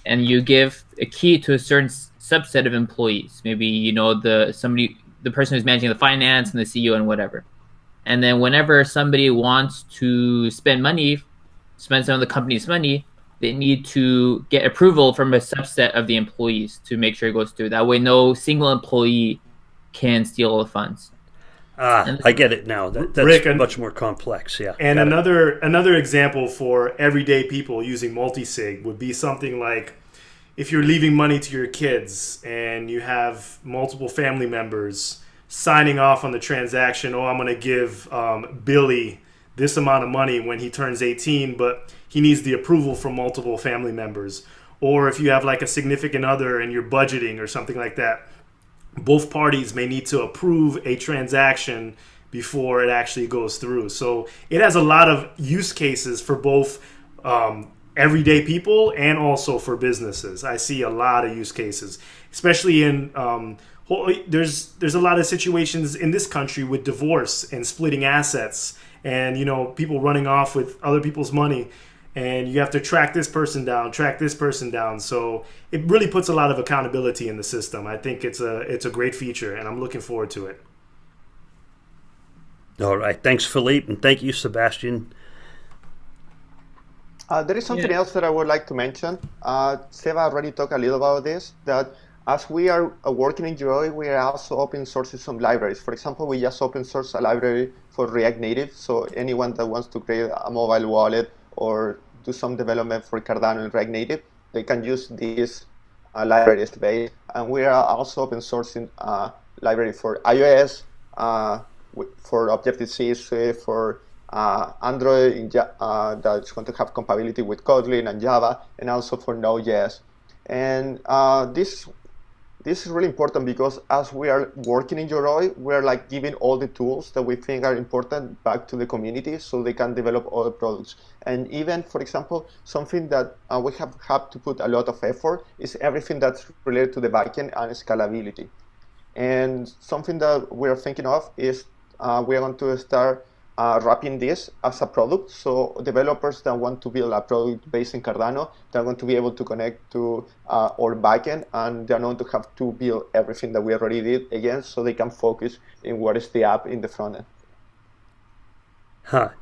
And you give a key to a certain subset of employees. Maybe, the person who's managing the finance and the CEO and whatever. And then whenever somebody wants to spend some of the company's money, they need to get approval from a subset of the employees to make sure it goes through. That way, no single employee can steal all the funds. I get it now. That's Rick, much more complex, yeah. And another example for everyday people using multi-sig would be something like, if you're leaving money to your kids and you have multiple family members signing off on the transaction, I'm going to give Billy this amount of money when he turns 18, but he needs the approval from multiple family members. Or if you have like a significant other and you're budgeting or something like that, both parties may need to approve a transaction before it actually goes through. So it has a lot of use cases for both everyday people and also for businesses. I see a lot of use cases, especially in there's a lot of situations in this country with divorce and splitting assets, and people running off with other people's money, and you have to track this person down, so it really puts a lot of accountability in the system. I think it's a great feature, and I'm looking forward to it. All right, thanks Philippe, and thank you Sebastian. There is something else that I would like to mention. Seba already talked a little about this, that as we are working in Yoroi, we are also open sourcing some libraries. For example, we just open source a library for React Native, so anyone that wants to create a mobile wallet or do some development for Cardano in React Native, they can use this library space. And we are also open sourcing a library for iOS, for Objective-C, Swift, for Android that's going to have compatibility with Kotlin and Java, and also for Node.js. And this is really important because as we are working in Yoroi, we're like giving all the tools that we think are important back to the community so they can develop other products. And even, for example, something that we have had to put a lot of effort is everything that's related to the backend and scalability. And something that we're thinking of is we are going to start wrapping this as a product, so developers that want to build a product based in Cardano, they're going to be able to connect to our backend, and they're not going to have to build everything that we already did again, so they can focus in what is the app in the front end.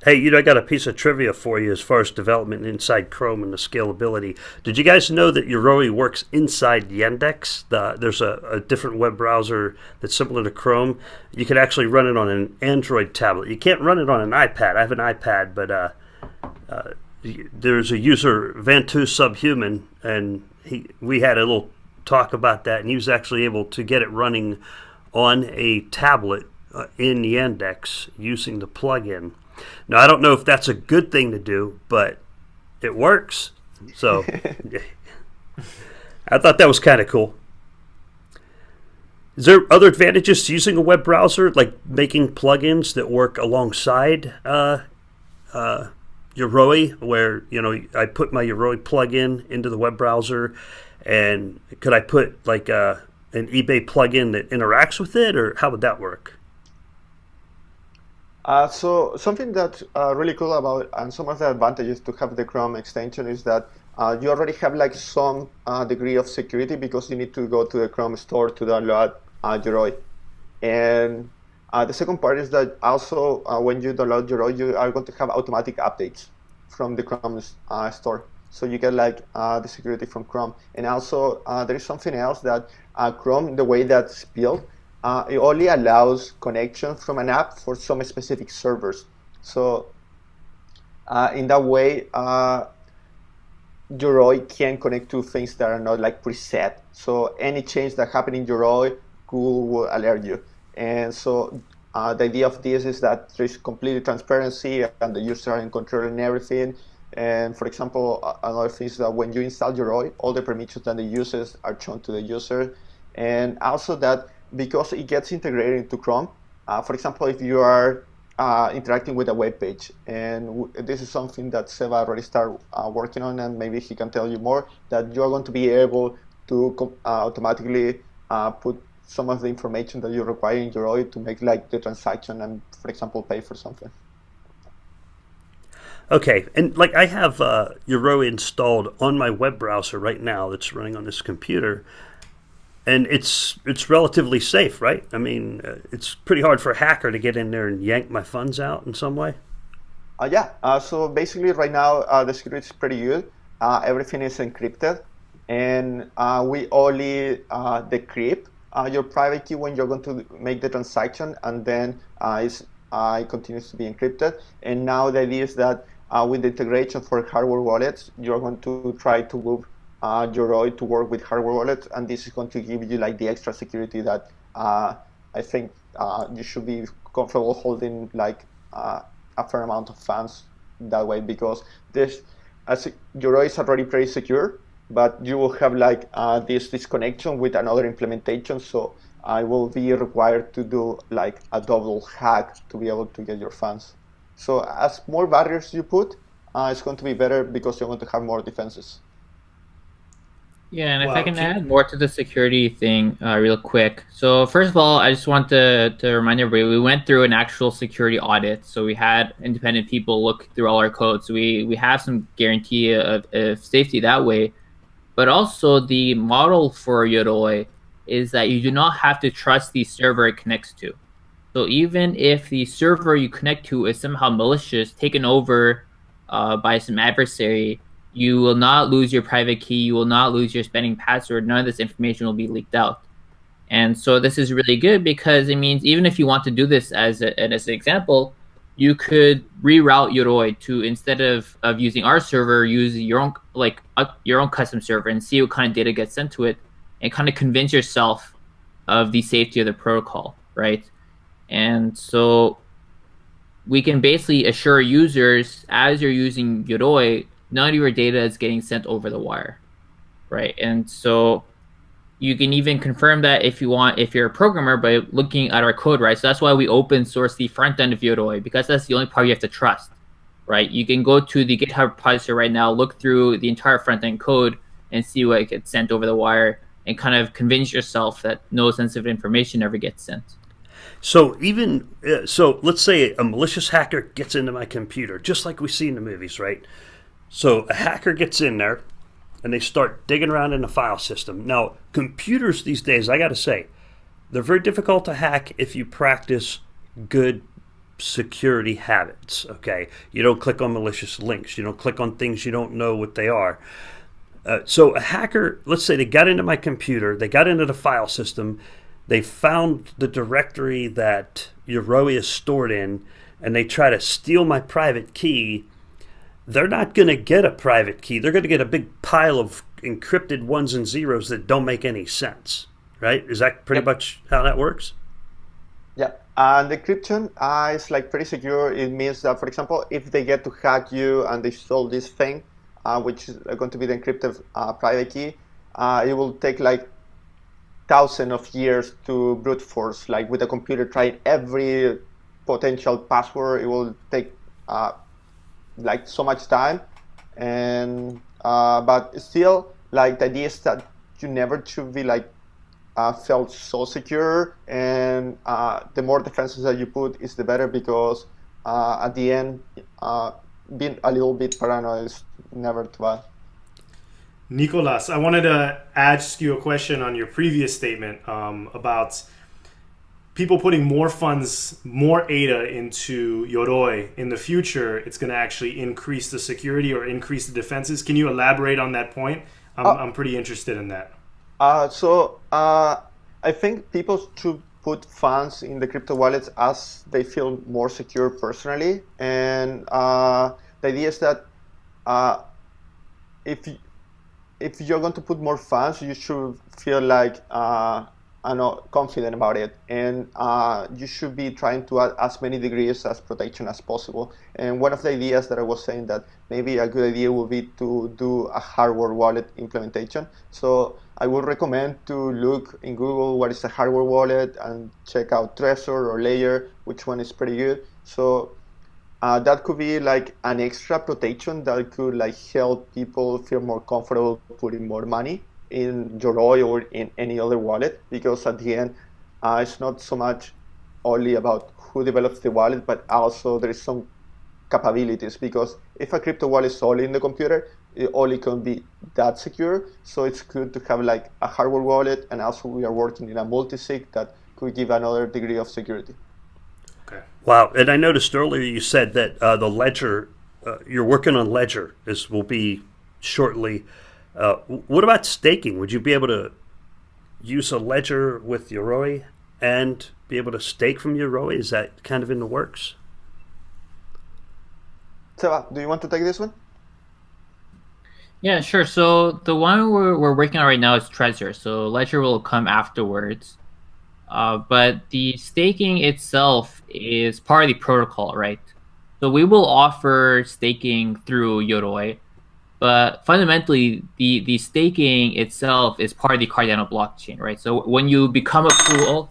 Hey, I got a piece of trivia for you as far as development inside Chrome and the scalability. Did you guys know that Yoroi works inside Yandex? There's a different web browser that's similar to Chrome. You can actually run it on an Android tablet. You can't run it on an iPad. I have an iPad, but there's a user, Vantu Subhuman, and we had a little talk about that, and he was actually able to get it running on a tablet in Yandex using the plugin. Now, I don't know if that's a good thing to do, but it works. So I thought that was kind of cool. Is there other advantages to using a web browser, like making plugins that work alongside Yoroi, where I put my Yoroi plugin into the web browser, and could I put like an eBay plugin that interacts with it, or how would that work? So something that's really cool about, and some of the advantages to have the Chrome extension is that you already have like some degree of security because you need to go to the Chrome store to download Yoroi. And the second part is that also when you download Yoroi, you are going to have automatic updates from the Chrome store. So you get like the security from Chrome. And also there is something else that Chrome, the way that's built, it only allows connection from an app for some specific servers. So in that way, Yoroi can connect to things that are not like preset. So any change that happens in Yoroi, Google will alert you. And so the idea of this is that there is complete transparency and the user are in control in everything. And for example, another thing is that when you install Yoroi, all the permissions that the users are shown to the user. And also that because it gets integrated into Chrome, for example, if you are interacting with a web page, and this is something that Seba already started working on, and maybe he can tell you more, that you are going to be able to automatically put some of the information that you require in Yoroi to make like the transaction and, for example, pay for something. Okay, and like I have Yoroi installed on my web browser right now that's running on this computer. And it's relatively safe, right? I mean, it's pretty hard for a hacker to get in there and yank my funds out in some way. Yeah. So basically, right now the security is pretty good. Everything is encrypted, and we only decrypt your private key when you're going to make the transaction, and then it continues to be encrypted. And now the idea is that with the integration for hardware wallets, you're going to try to move Yoroi to work with hardware wallets, and this is going to give you like the extra security that I think you should be comfortable holding like a a fair amount of funds that way, because this, as Yoroi is already pretty secure, but you will have like this disconnection with another implementation, so I will be required to do like a double hack to be able to get your funds. So as more barriers you put, it's going to be better because you're going to have more defenses. Yeah, and if I can add more to the security thing real quick. So first of all, I just want to remind everybody, we went through an actual security audit. So we had independent people look through all our code. So we have some guarantee of safety that way. But also the model for Yoroi is that you do not have to trust the server it connects to. So even if the server you connect to is somehow malicious, taken over by some adversary, you will not lose your private key, you will not lose your spending password, none of this information will be leaked out. And so this is really good because it means even if you want to do this as an example, you could reroute Yoroi to, instead of using our server, use your own custom server and see what kind of data gets sent to it and kind of convince yourself of the safety of the protocol, right? And so we can basically assure users, as you're using Yoroi, none of your data is getting sent over the wire, right? And so you can even confirm that if you want, if you're a programmer, by looking at our code, right? So that's why we open source the front end of Yoroi, because that's the only part you have to trust, right? You can go to the GitHub repository right now, look through the entire front end code and see what gets sent over the wire and kind of convince yourself that no sensitive information ever gets sent. So even, so let's say a malicious hacker gets into my computer, just like we see in the movies, right? So a hacker gets in there and they start digging around in the file system. Now, computers these days, I got to say, they're very difficult to hack if you practice good security habits, okay? You don't click on malicious links. You don't click on things you don't know what they are. So a hacker, let's say they got into my computer, they got into the file system, they found the directory that Yoroi is stored in, and they try to steal my private key. They're not going to get a private key. They're going to get a big pile of encrypted ones and zeros that don't make any sense, right? Is that pretty much how that works? Yeah, and the encryption is like pretty secure. It means that, for example, if they get to hack you and they stole this thing, which is going to be the encrypted private key, it will take like thousands of years to brute force, like with a computer trying every potential password. It will take like so much time, and but still, like the idea is that you never should be like felt so secure, and the more defenses that you put is the better, because at the end, being a little bit paranoid is never too bad. Nicolás, I wanted to ask you a question on your previous statement about people putting more funds, more ADA into Yoroi. In the future, it's going to actually increase the security or increase the defenses. Can you elaborate on that point? I'm pretty interested in that. So I think people should put funds in the crypto wallets as they feel more secure personally. And the idea is that if you're going to put more funds, you should feel like confident about it, and you should be trying to add as many degrees as protection as possible. And one of the ideas that I was saying, that maybe a good idea would be to do a hardware wallet implementation. So I would recommend to look in Google what is a hardware wallet and check out Trezor or Layer, which one is pretty good. So that could be like an extra protection that could like help people feel more comfortable putting more money in Yoroi or in any other wallet, because at the end, it's not so much only about who develops the wallet, but also there is some capabilities, because if a crypto wallet is only in the computer, it only can be that secure. So it's good to have like a hardware wallet, and also we are working in a multi-sig that could give another degree of security. Okay. Wow, and I noticed earlier you said that the ledger, you're working on ledger, will be shortly. What about staking? Would you be able to use a ledger with Yoroi and be able to stake from Yoroi? Is that kind of in the works? Seba, do you want to take this one? Yeah, sure. So the one we're working on right now is Trezor. So Ledger will come afterwards. But the staking itself is part of the protocol, right? So we will offer staking through Yoroi, but fundamentally, the staking itself is part of the Cardano blockchain, right? So when you become a pool,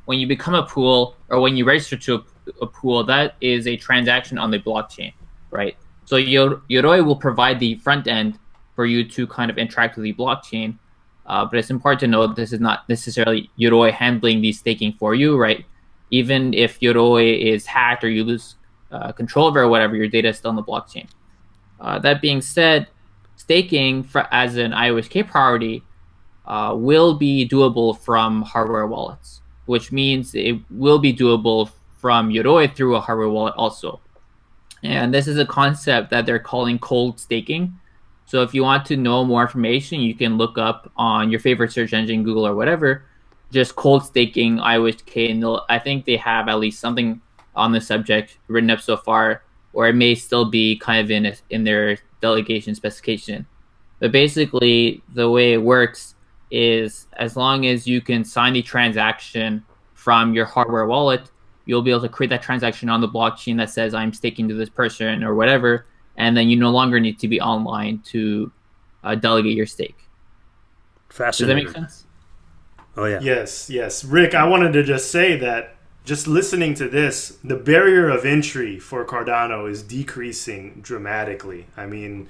when you become a pool or when you register to a pool, that is a transaction on the blockchain, right? So Yoroi will provide the front end for you to kind of interact with the blockchain, but it's important to note this is not necessarily Yoroi handling the staking for you, right? Even if Yoroi is hacked or you lose control over it or whatever, your data is still on the blockchain. That being said, staking as an IOHK priority will be doable from hardware wallets, which means it will be doable from Yoroi through a hardware wallet also. And this is a concept that they're calling cold staking. So if you want to know more information, you can look up on your favorite search engine, Google or whatever, just cold staking IOHK, and I think they have at least something on the subject written up so far, or it may still be kind of in their delegation specification. But basically, the way it works is as long as you can sign the transaction from your hardware wallet, you'll be able to create that transaction on the blockchain that says I'm staking to this person or whatever, and then you no longer need to be online to delegate your stake. Fascinating. Does that make sense? Oh, yeah. Yes. Rick, I wanted to just say that just listening to this, the barrier of entry for Cardano is decreasing dramatically. I mean,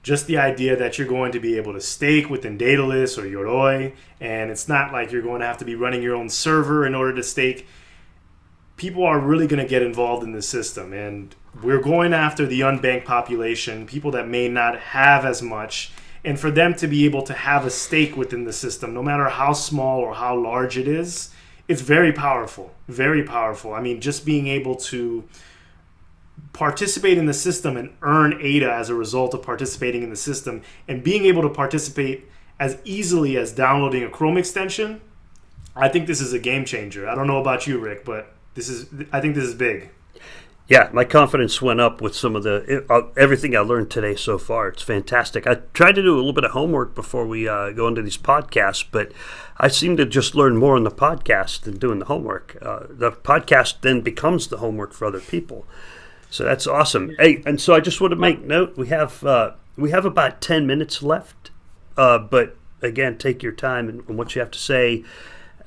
just the idea that you're going to be able to stake within Daedalus or Yoroi, and it's not like you're going to have to be running your own server in order to stake. People are really going to get involved in the system, and we're going after the unbanked population, people that may not have as much, and for them to be able to have a stake within the system, no matter how small or how large it is, it's very powerful, very powerful. I mean, just being able to participate in the system and earn ADA as a result of participating in the system, and being able to participate as easily as downloading a Chrome extension, I think this is a game changer. I don't know about you, Rick, but I think this is big. Yeah, my confidence went up with some of everything I learned today so far. It's fantastic. I tried to do a little bit of homework before we go into these podcasts, but I seem to just learn more on the podcast than doing the homework. The podcast then becomes the homework for other people. So that's awesome. Hey, and so I just want to make note, we have about 10 minutes left, but again, take your time and what you have to say.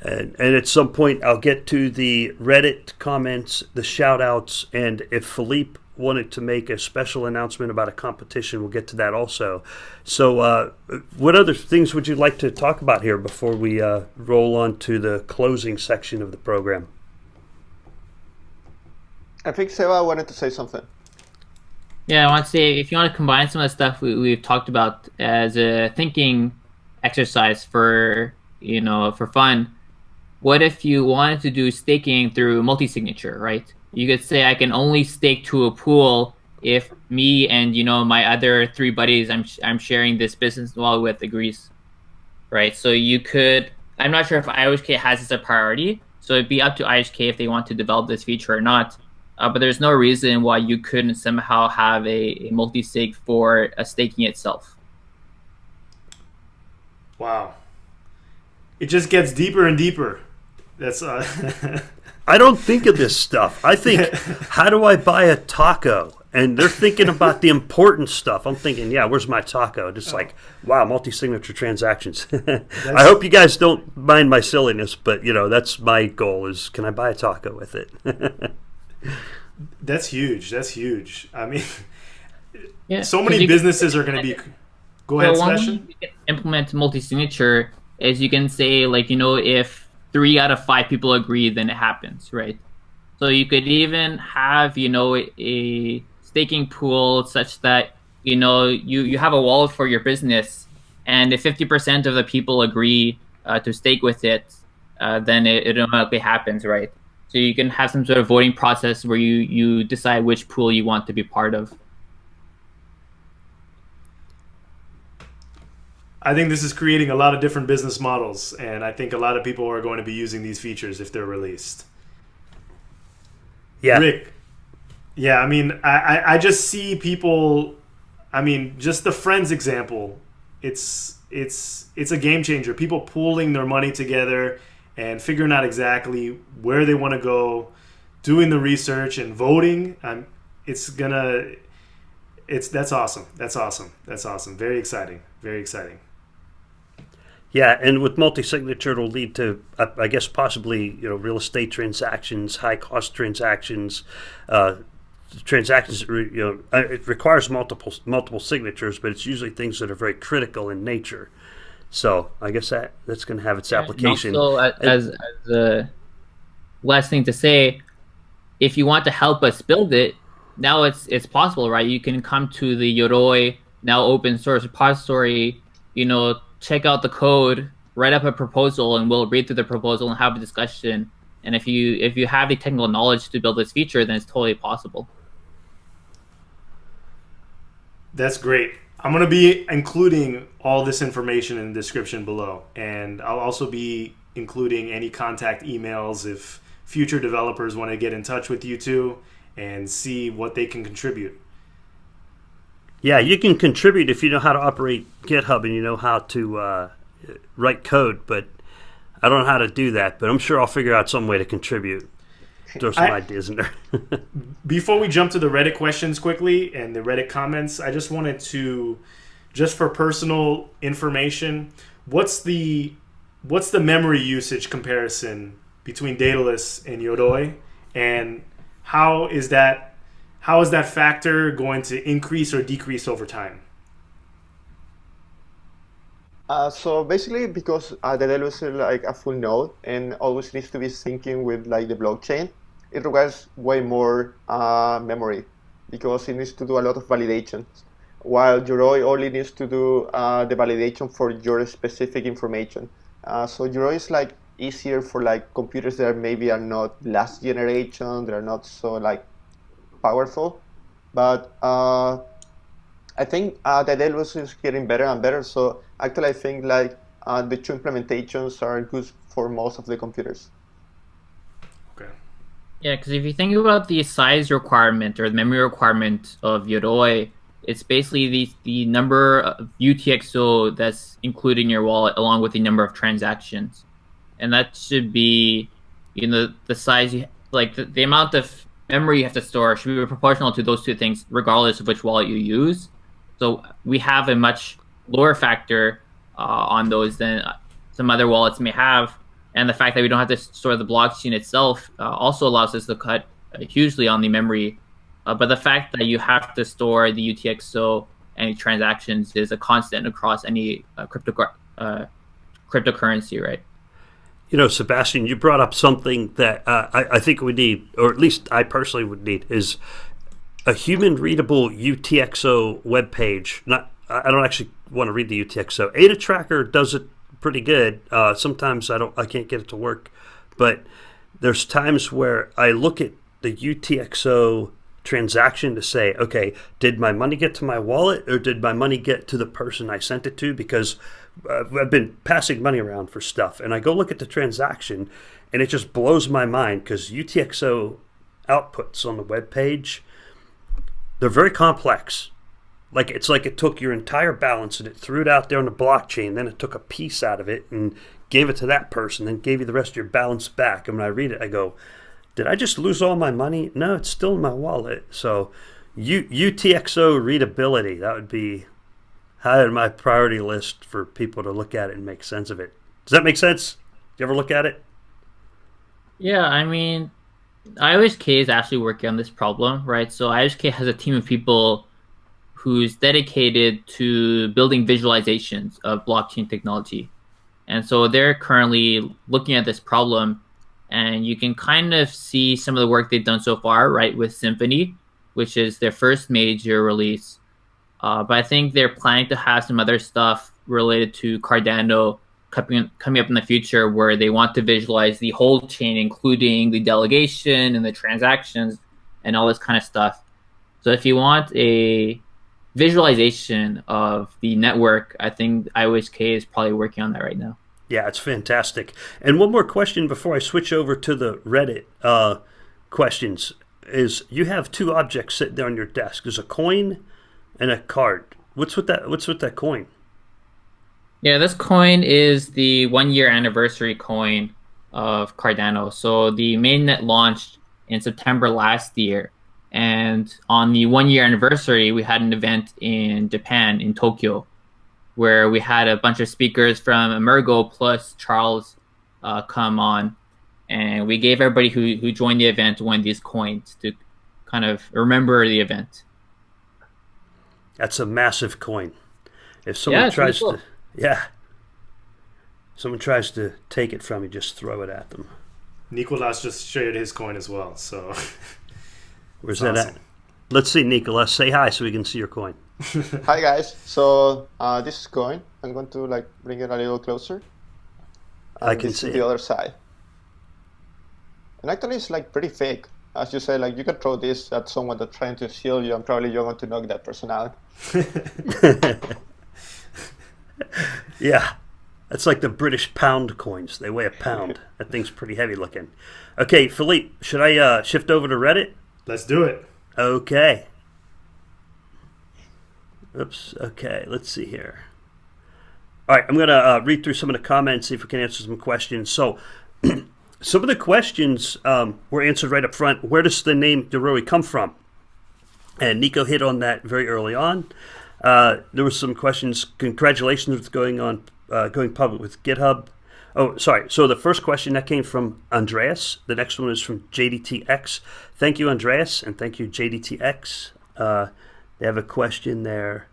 And at some point, I'll get to the Reddit comments, the shout-outs, and if Philippe wanted to make a special announcement about a competition, we'll get to that also. So what other things would you like to talk about here before we roll on to the closing section of the program? I think Seba wanted to say something. Yeah, I want to say, if you want to combine some of the stuff we've talked about as a thinking exercise for fun, what if you wanted to do staking through multi-signature, right? You could say I can only stake to a pool if me and my other 3 buddies I'm sharing this business model with agrees, right? So you could. I'm not sure if IOHK has this as a priority, so it'd be up to IOHK if they want to develop this feature or not. But there's no reason why you couldn't somehow have a multi-sig for a staking itself. Wow. It just gets deeper and deeper. That's I don't think of this stuff. I think, how do I buy a taco? And they're thinking about the important stuff. I'm thinking, yeah, where's my taco? Just like, wow, multi-signature transactions. I hope you guys don't mind my silliness, but that's my goal is, can I buy a taco with it? That's huge. I mean, yeah, so many businesses are going to be. Go ahead, Sebastian. One way you can implement multi-signature is you can say, if 3 out of 5 people agree, then it happens, right? So you could even have, a staking pool such that, you have a wallet for your business, and if 50% of the people agree to stake with it, then it automatically happens, right? So you can have some sort of voting process where you decide which pool you want to be part of. I think this is creating a lot of different business models, and I think a lot of people are going to be using these features if they're released. Yeah. Rick, yeah, I mean, I just see people, I mean, just the Friends example, it's a game changer. People pooling their money together and figuring out exactly where they want to go, doing the research and voting. it's gonna that's awesome. That's awesome. That's awesome. Very exciting. Very exciting. Yeah, and with multi-signature, it'll lead to, I guess, possibly real estate transactions, high-cost transactions, transactions. It requires multiple signatures, but it's usually things that are very critical in nature. So I guess that's going to have its application. And also, as a last thing to say, if you want to help us build it, now it's possible, right? You can come to the Yoroi now open source repository, check out the code, write up a proposal, and we'll read through the proposal and have a discussion. And if you have the technical knowledge to build this feature, then it's totally possible. That's great. I'm going to be including all this information in the description below, and I'll also be including any contact emails if future developers want to get in touch with you two and see what they can contribute. Yeah, you can contribute if you know how to operate GitHub and you know how to write code, but I don't know how to do that, but I'm sure I'll figure out some way to contribute. Throw some ideas in there. Before we jump to the Reddit questions quickly and the Reddit comments, I just wanted to, just for personal information, what's the memory usage comparison between Daedalus and Yoroi, and how is that factor going to increase or decrease over time? So basically, because the Daedalus is like a full node and always needs to be syncing with like the blockchain, it requires way more memory because it needs to do a lot of validations, while Yoroi only needs to do the validation for your specific information. So Yoroi is like easier for like computers that maybe are not last generation, they are not so like powerful, but I think the Daedalus is getting better and better. So actually, I think like the two implementations are good for most of the computers. Okay. Yeah, because if you think about the size requirement or the memory requirement of Yoroi, it's basically the number of UTXO that's included in your wallet along with the number of transactions, and that should be, the size the amount of memory you have to store should be proportional to those two things, regardless of which wallet you use. So we have a much lower factor on those than some other wallets may have. And the fact that we don't have to store the blockchain itself also allows us to cut hugely on the memory. But the fact that you have to store the UTXO and transactions is a constant across any cryptocurrency, right? Sebastian, you brought up something that I think we need, or at least I personally would need, is a human-readable UTXO web page. I don't actually want to read the UTXO. Ada Tracker does it pretty good. Sometimes I can't get it to work, but there's times where I look at the UTXO transaction to say, okay, did my money get to my wallet or did my money get to the person I sent it to? Because I've been passing money around for stuff, and I go look at the transaction, and it just blows my mind because UTXO outputs on the web page, they're very complex. It's like it took your entire balance and it threw it out there on the blockchain. Then it took a piece out of it and gave it to that person, then gave you the rest of your balance back. And when I read it, I go, did I just lose all my money? No, it's still in my wallet. So UTXO readability, that would be high on my priority list for people to look at it and make sense of it. Does that make sense? Do you ever look at it? Yeah, I mean, IOHK is actually working on this problem, right? So IOHK has a team of people who's dedicated to building visualizations of blockchain technology. And so they're currently looking at this problem, and you can kind of see some of the work they've done so far, right, with Symphony, which is their first major release. But I think they're planning to have some other stuff related to Cardano coming up in the future, where they want to visualize the whole chain, including the delegation and the transactions and all this kind of stuff. So if you want a visualization of the network, I think IOHK is probably working on that right now. Yeah, it's fantastic. And one more question before I switch over to the Reddit questions is, you have two objects sitting there on your desk. There's a coin and a card. What's with that coin? Yeah, this coin is the 1-year anniversary coin of Cardano. So the mainnet launched in September last year. And on the 1-year anniversary, we had an event in Japan, in Tokyo, where we had a bunch of speakers from Emergo plus Charles come on. And we gave everybody who joined the event one of these coins to kind of remember the event. That's a massive coin. If someone tries really cool. Someone tries to take it from you, just throw it at them. Nicolás just shared his coin as well, so where's that awesome. At? Let's see, Nicolás. Say hi so we can see your coin. Hi guys. So this is coin. I'm going to like bring it a little closer. I can see the other side. And actually, it's like pretty fake. As you say, like you can throw this at someone that's trying to steal you, and probably you're going to knock that person out. Yeah, that's like the British pound coins. They weigh a pound. That thing's pretty heavy looking. Okay, Philippe, should I shift over to Reddit? Let's do it. Okay. Oops. Okay, let's see here. All right, I'm going to read through some of the comments, see if we can answer some questions. So some of the questions were answered right up front. Where does the name Yoroi come from? And Nico hit on that very early on. There were some questions. Congratulations with going public with GitHub. Oh, sorry. So the first question that came from Andreas. The next one is from JDTX. Thank you, Andreas, and thank you, JDTX. They have a question there.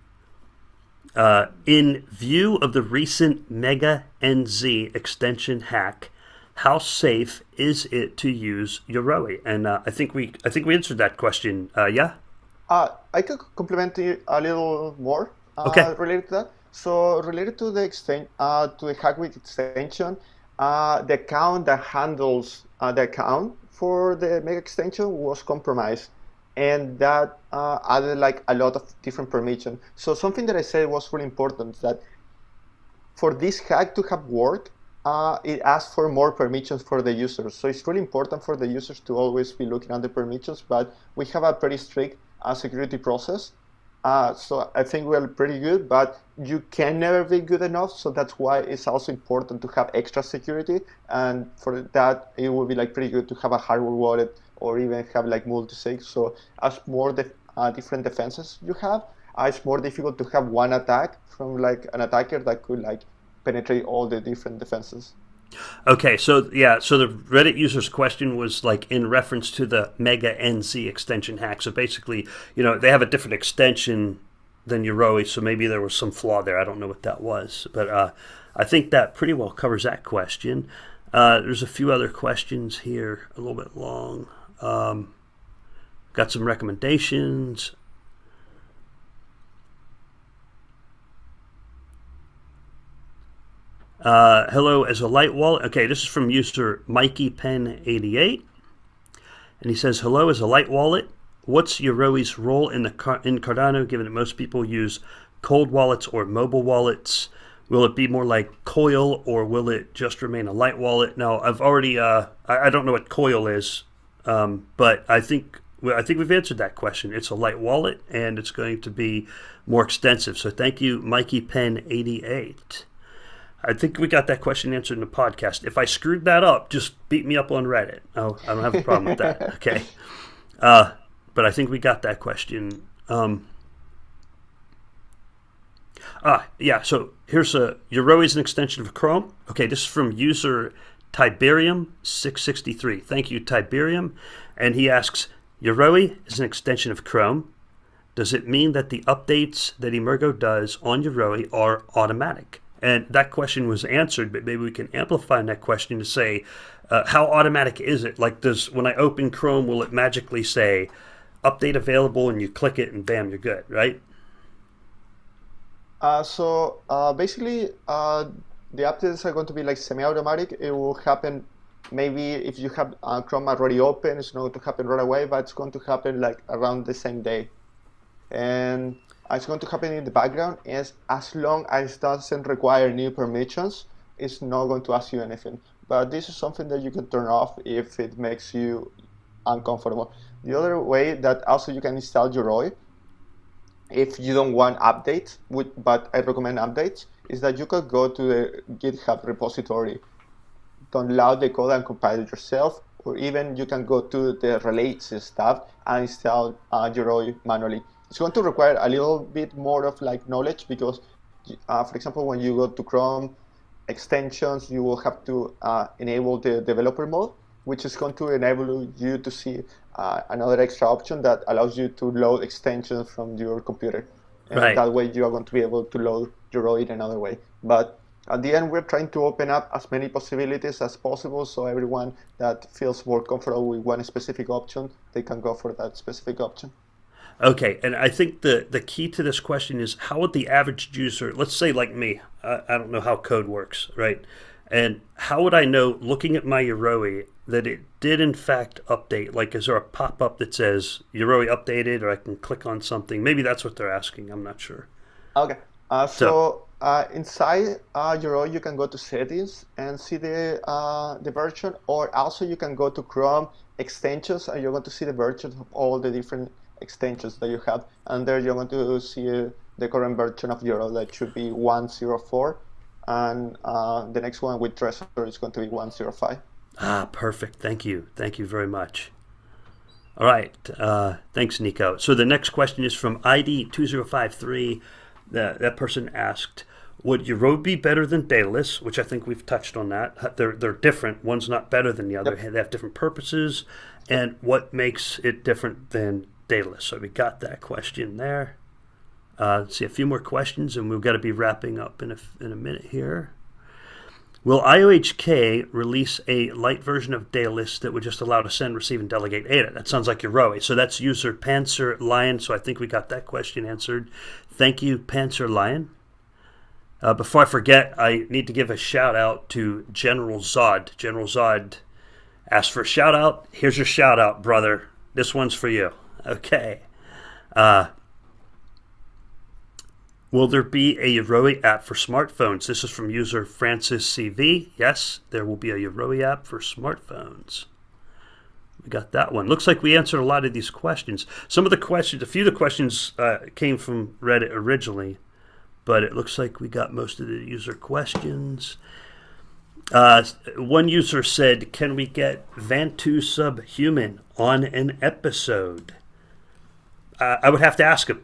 In view of the recent Mega NZ extension hack, how safe is it to use Yoroi? And I think we answered that question. Yeah. I could complement it a little more. Okay. Related to that. So related to the Hackweek extension, the account that handles the account for the Mega extension was compromised, and that added like a lot of different permissions. So something that I said was really important, that for this hack to have worked, it asks for more permissions for the users. So it's really important for the users to always be looking at the permissions, but we have a pretty strict security process. So I think we're pretty good, but you can never be good enough. So that's why it's also important to have extra security. And for that, it would be like pretty good to have a hardware wallet or even have like multi-sig. So as more different defenses you have, it's more difficult to have one attack from like an attacker that could like penetrate all the different defenses. Okay, so the Reddit user's question was like in reference to the Mega NZ extension hack. So basically, they have a different extension than Yoroi, so maybe there was some flaw there. I don't know what that was, but I think that pretty well covers that question. There's a few other questions here, a little bit long. Got some recommendations. Hello, as a light wallet. Okay, this is from user MikeyPen88. And he says, hello, as a light wallet, what's Yoroi's role in Cardano, given that most people use cold wallets or mobile wallets? Will it be more like Coil, or will it just remain a light wallet? Now, I've already, I don't know what Coil is, but I think we've answered that question. It's a light wallet, and it's going to be more extensive. So thank you, MikeyPen88. I think we got that question answered in the podcast. If I screwed that up, just beat me up on Reddit. Oh, I don't have a problem with that. Okay. But I think we got that question. Yeah, so here's Yoroi is an extension of Chrome. Okay, this is from user Tiberium663. Thank you, Tiberium. And he asks, Yoroi is an extension of Chrome. Does it mean that the updates that Emergo does on Yoroi are automatic? And that question was answered, but maybe we can amplify that question to say, how automatic is it? Like, when I open Chrome, will it magically say, update available, and you click it, and bam, you're good, right? So basically, the updates are going to be like semi-automatic. It will happen maybe if you have Chrome already open. It's not going to happen right away, but it's going to happen like around the same day. And it's going to happen in the background, as long as it doesn't require new permissions, it's not going to ask you anything. But this is something that you can turn off if it makes you uncomfortable. The other way that also you can install Yoroi, if you don't want updates, but I recommend updates, is that you could go to the GitHub repository, download the code and compile it yourself, or even you can go to the relates stuff and install Yoroi manually. It's going to require a little bit more of like knowledge because, for example, when you go to Chrome extensions, you will have to enable the developer mode, which is going to enable you to see another extra option that allows you to load extensions from your computer. And Right. that way you are going to be able to load Yoroi in another way. But at the end, we're trying to open up as many possibilities as possible, so everyone that feels more comfortable with one specific option, they can go for that specific option. Okay, and I think the key to this question is how would the average user, let's say like me, I don't know how code works, right? And how would I know, looking at my Yoroi, that it did in fact update? Like, is there a pop-up that says Yoroi updated, or I can click on something? Maybe that's what they're asking. I'm not sure. Okay, inside Yoroi, you can go to settings and see the version, or also you can go to Chrome extensions and you're going to see the versions of all the different extensions that you have, and there you're going to see the current version of Yoroi that should be 1.04, and the next one with Trezor is going to be 1.05. Ah, perfect. Thank you very much. All right, thanks, Nico. So the next question is from ID 2053. That person asked, would Yoroi be better than Daedalus? Which I think we've touched on that. They're different. One's not better than the other. Yep. They have different purposes. And what makes it different than Daedalus? So we got that question there. Let's see a few more questions, and we've got to be wrapping up in a minute here. Will IOHK release a light version of Daedalus that would just allow to send, receive, and delegate ADA? That sounds like Yoroi. So that's user Panzer Lion. So I think we got that question answered. Thank you, Panzer Lion. Before I forget, I need to give a shout out to General Zod. General Zod asked for a shout out. Here's your shout out, brother. This one's for you. Okay. Will there be a Yoroi app for smartphones? This is from user Francis CV. Yes, there will be a Yoroi app for smartphones. We got that one. Looks like we answered a lot of these questions. A few of the questions came from Reddit originally, but it looks like we got most of the user questions. One user said, can we get Vantu Subhuman on an episode? I would have to ask him.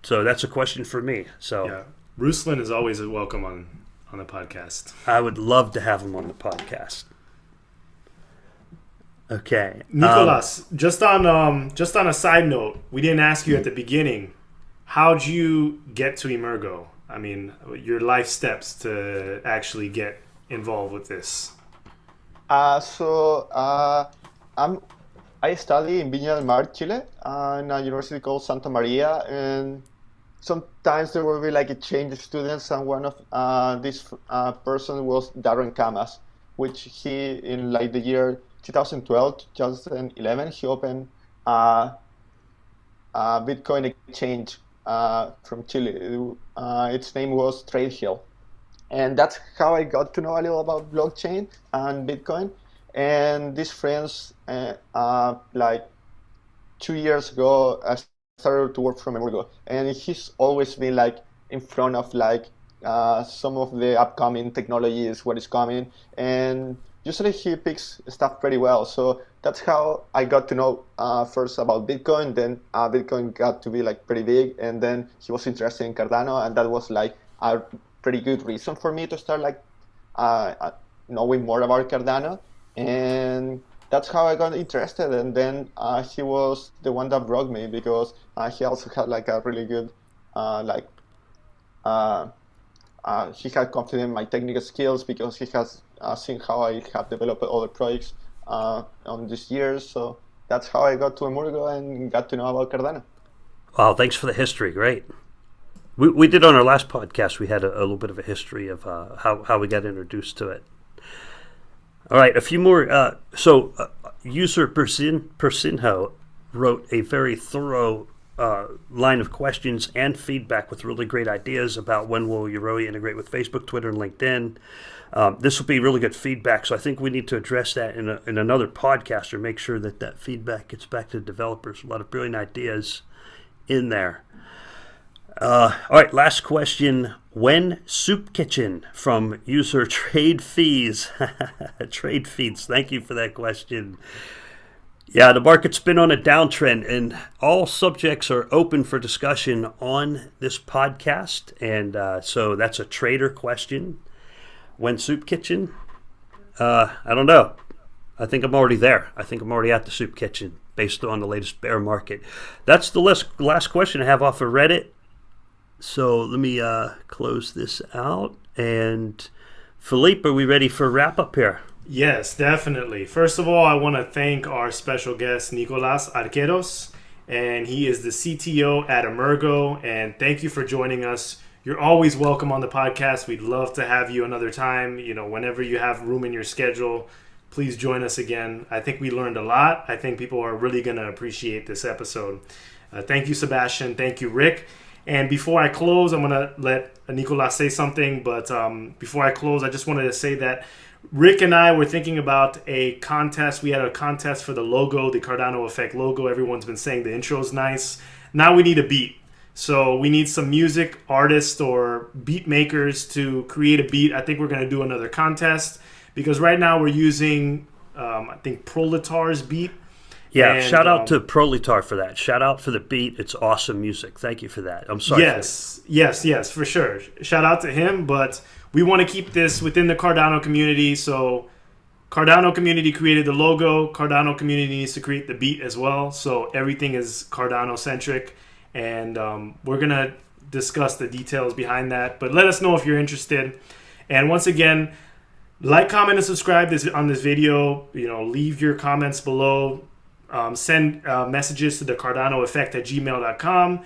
So that's a question for me. So yeah, Ruslan is always welcome on the podcast. I would love to have him on the podcast. Okay, Nicolás, just on a side note, we didn't ask you at the beginning, how'd you get to Emergo? I mean, your life steps to actually get involved with this. I study in Viña del Mar, Chile, in a university called Santa Maria, and sometimes there will be like a change of students, and one of this person was Darren Camas, which he, in like the year 2012, 2011, he opened a Bitcoin exchange from Chile. Its name was TradeHill. And that's how I got to know a little about blockchain and Bitcoin. And these friends, like 2 years ago, I started to work from Emergo. And he's always been like in front of like some of the upcoming technologies, what is coming. And usually he picks stuff pretty well. So that's how I got to know first about Bitcoin. Then Bitcoin got to be like pretty big. And then he was interested in Cardano. And that was like a pretty good reason for me to start like knowing more about Cardano. And that's how I got interested. And then he was the one that brought me, because he also had like a really good he had confidence in my technical skills, because he has seen how I have developed other projects on these years. So that's how I got to Emergo and got to know about Cardano. Wow, thanks for the history. Great. We did on our last podcast, we had a little bit of a history of how we got introduced to it. All right, a few more. User Persinho wrote a very thorough line of questions and feedback with really great ideas about when will Yoroi integrate with Facebook, Twitter, and LinkedIn. This will be really good feedback, so I think we need to address that in another podcast, or make sure that feedback gets back to developers. A lot of brilliant ideas in there. All right, last question. When Soup Kitchen from user Trade Fees. Trade Fees, thank you for that question. Yeah, the market's been on a downtrend, and all subjects are open for discussion on this podcast. And so that's a trader question. When Soup Kitchen? I don't know. I think I'm already there. I think I'm already at the Soup Kitchen based on the latest bear market. That's the last question I have off of Reddit. So let me close this out. And Philippe, are we ready for a wrap up here? Yes, definitely. First of all, I want to thank our special guest, Nicolás Arqueros, and he is the CTO at Emergo. And thank you for joining us. You're always welcome on the podcast. We'd love to have you another time. You know, whenever you have room in your schedule, please join us again. I think we learned a lot. I think people are really going to appreciate this episode. Thank you, Sebastian. Thank you, Rick. And before I close, I'm going to let Nicolás say something. But before I close, I just wanted to say that Rick and I were thinking about a contest. We had a contest for the logo, the Cardano Effect logo. Everyone's been saying the intro is nice. Now we need a beat. So we need some music artists or beat makers to create a beat. I think we're going to do another contest because right now we're using, I think, ProleteR's beat. Yeah, and, shout out to ProleteR for that. Shout out for the beat. It's awesome music. Thank you for that. I'm sorry. Yes, for sure. Shout out to him, but we want to keep this within the Cardano community. So Cardano community created the logo. Cardano community needs to create the beat as well. So everything is Cardano centric. And we're going to discuss the details behind that. But let us know if you're interested. And once again, like, comment, and subscribe on this video. You know, leave your comments below. Send messages to thecardanoeffect@gmail.com.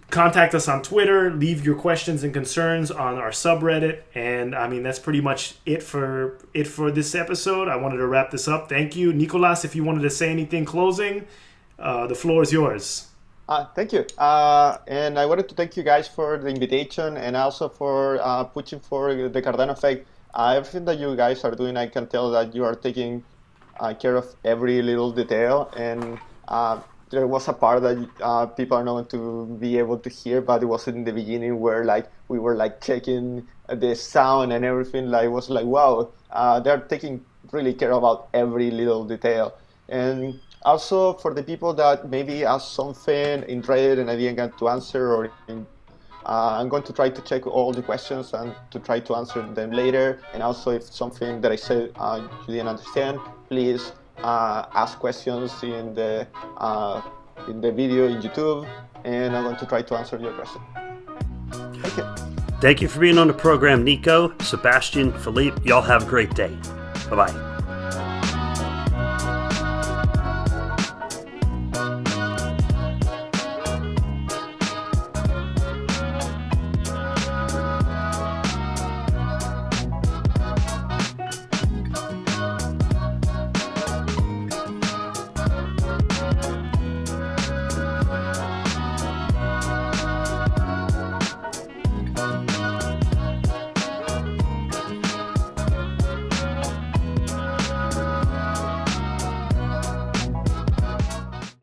Contact us on Twitter. Leave your questions and concerns on our subreddit. And I mean, that's pretty much it for this episode. I wanted to wrap this up. Thank you, Nicolás. If you wanted to say anything closing, the floor is yours. Thank you. And I wanted to thank you guys for the invitation and also for pushing for the Cardano effect. Everything that you guys are doing, I can tell that you are taking care of every little detail. And there was a part that people are not going to be able to hear, but it was in the beginning where like we were like checking the sound and everything. Like, it was like, wow, they're taking really care about every little detail. And also, for the people that maybe asked something in Reddit and I didn't get to answer, or I'm going to try to check all the questions and to try to answer them later. And also, if something that I said you didn't understand, please ask questions in the video in YouTube, and I'm going to try to answer your question. Thank you. Thank you for being on the program, Nico, Sebastian, Philippe. Y'all have a great day. Bye-bye.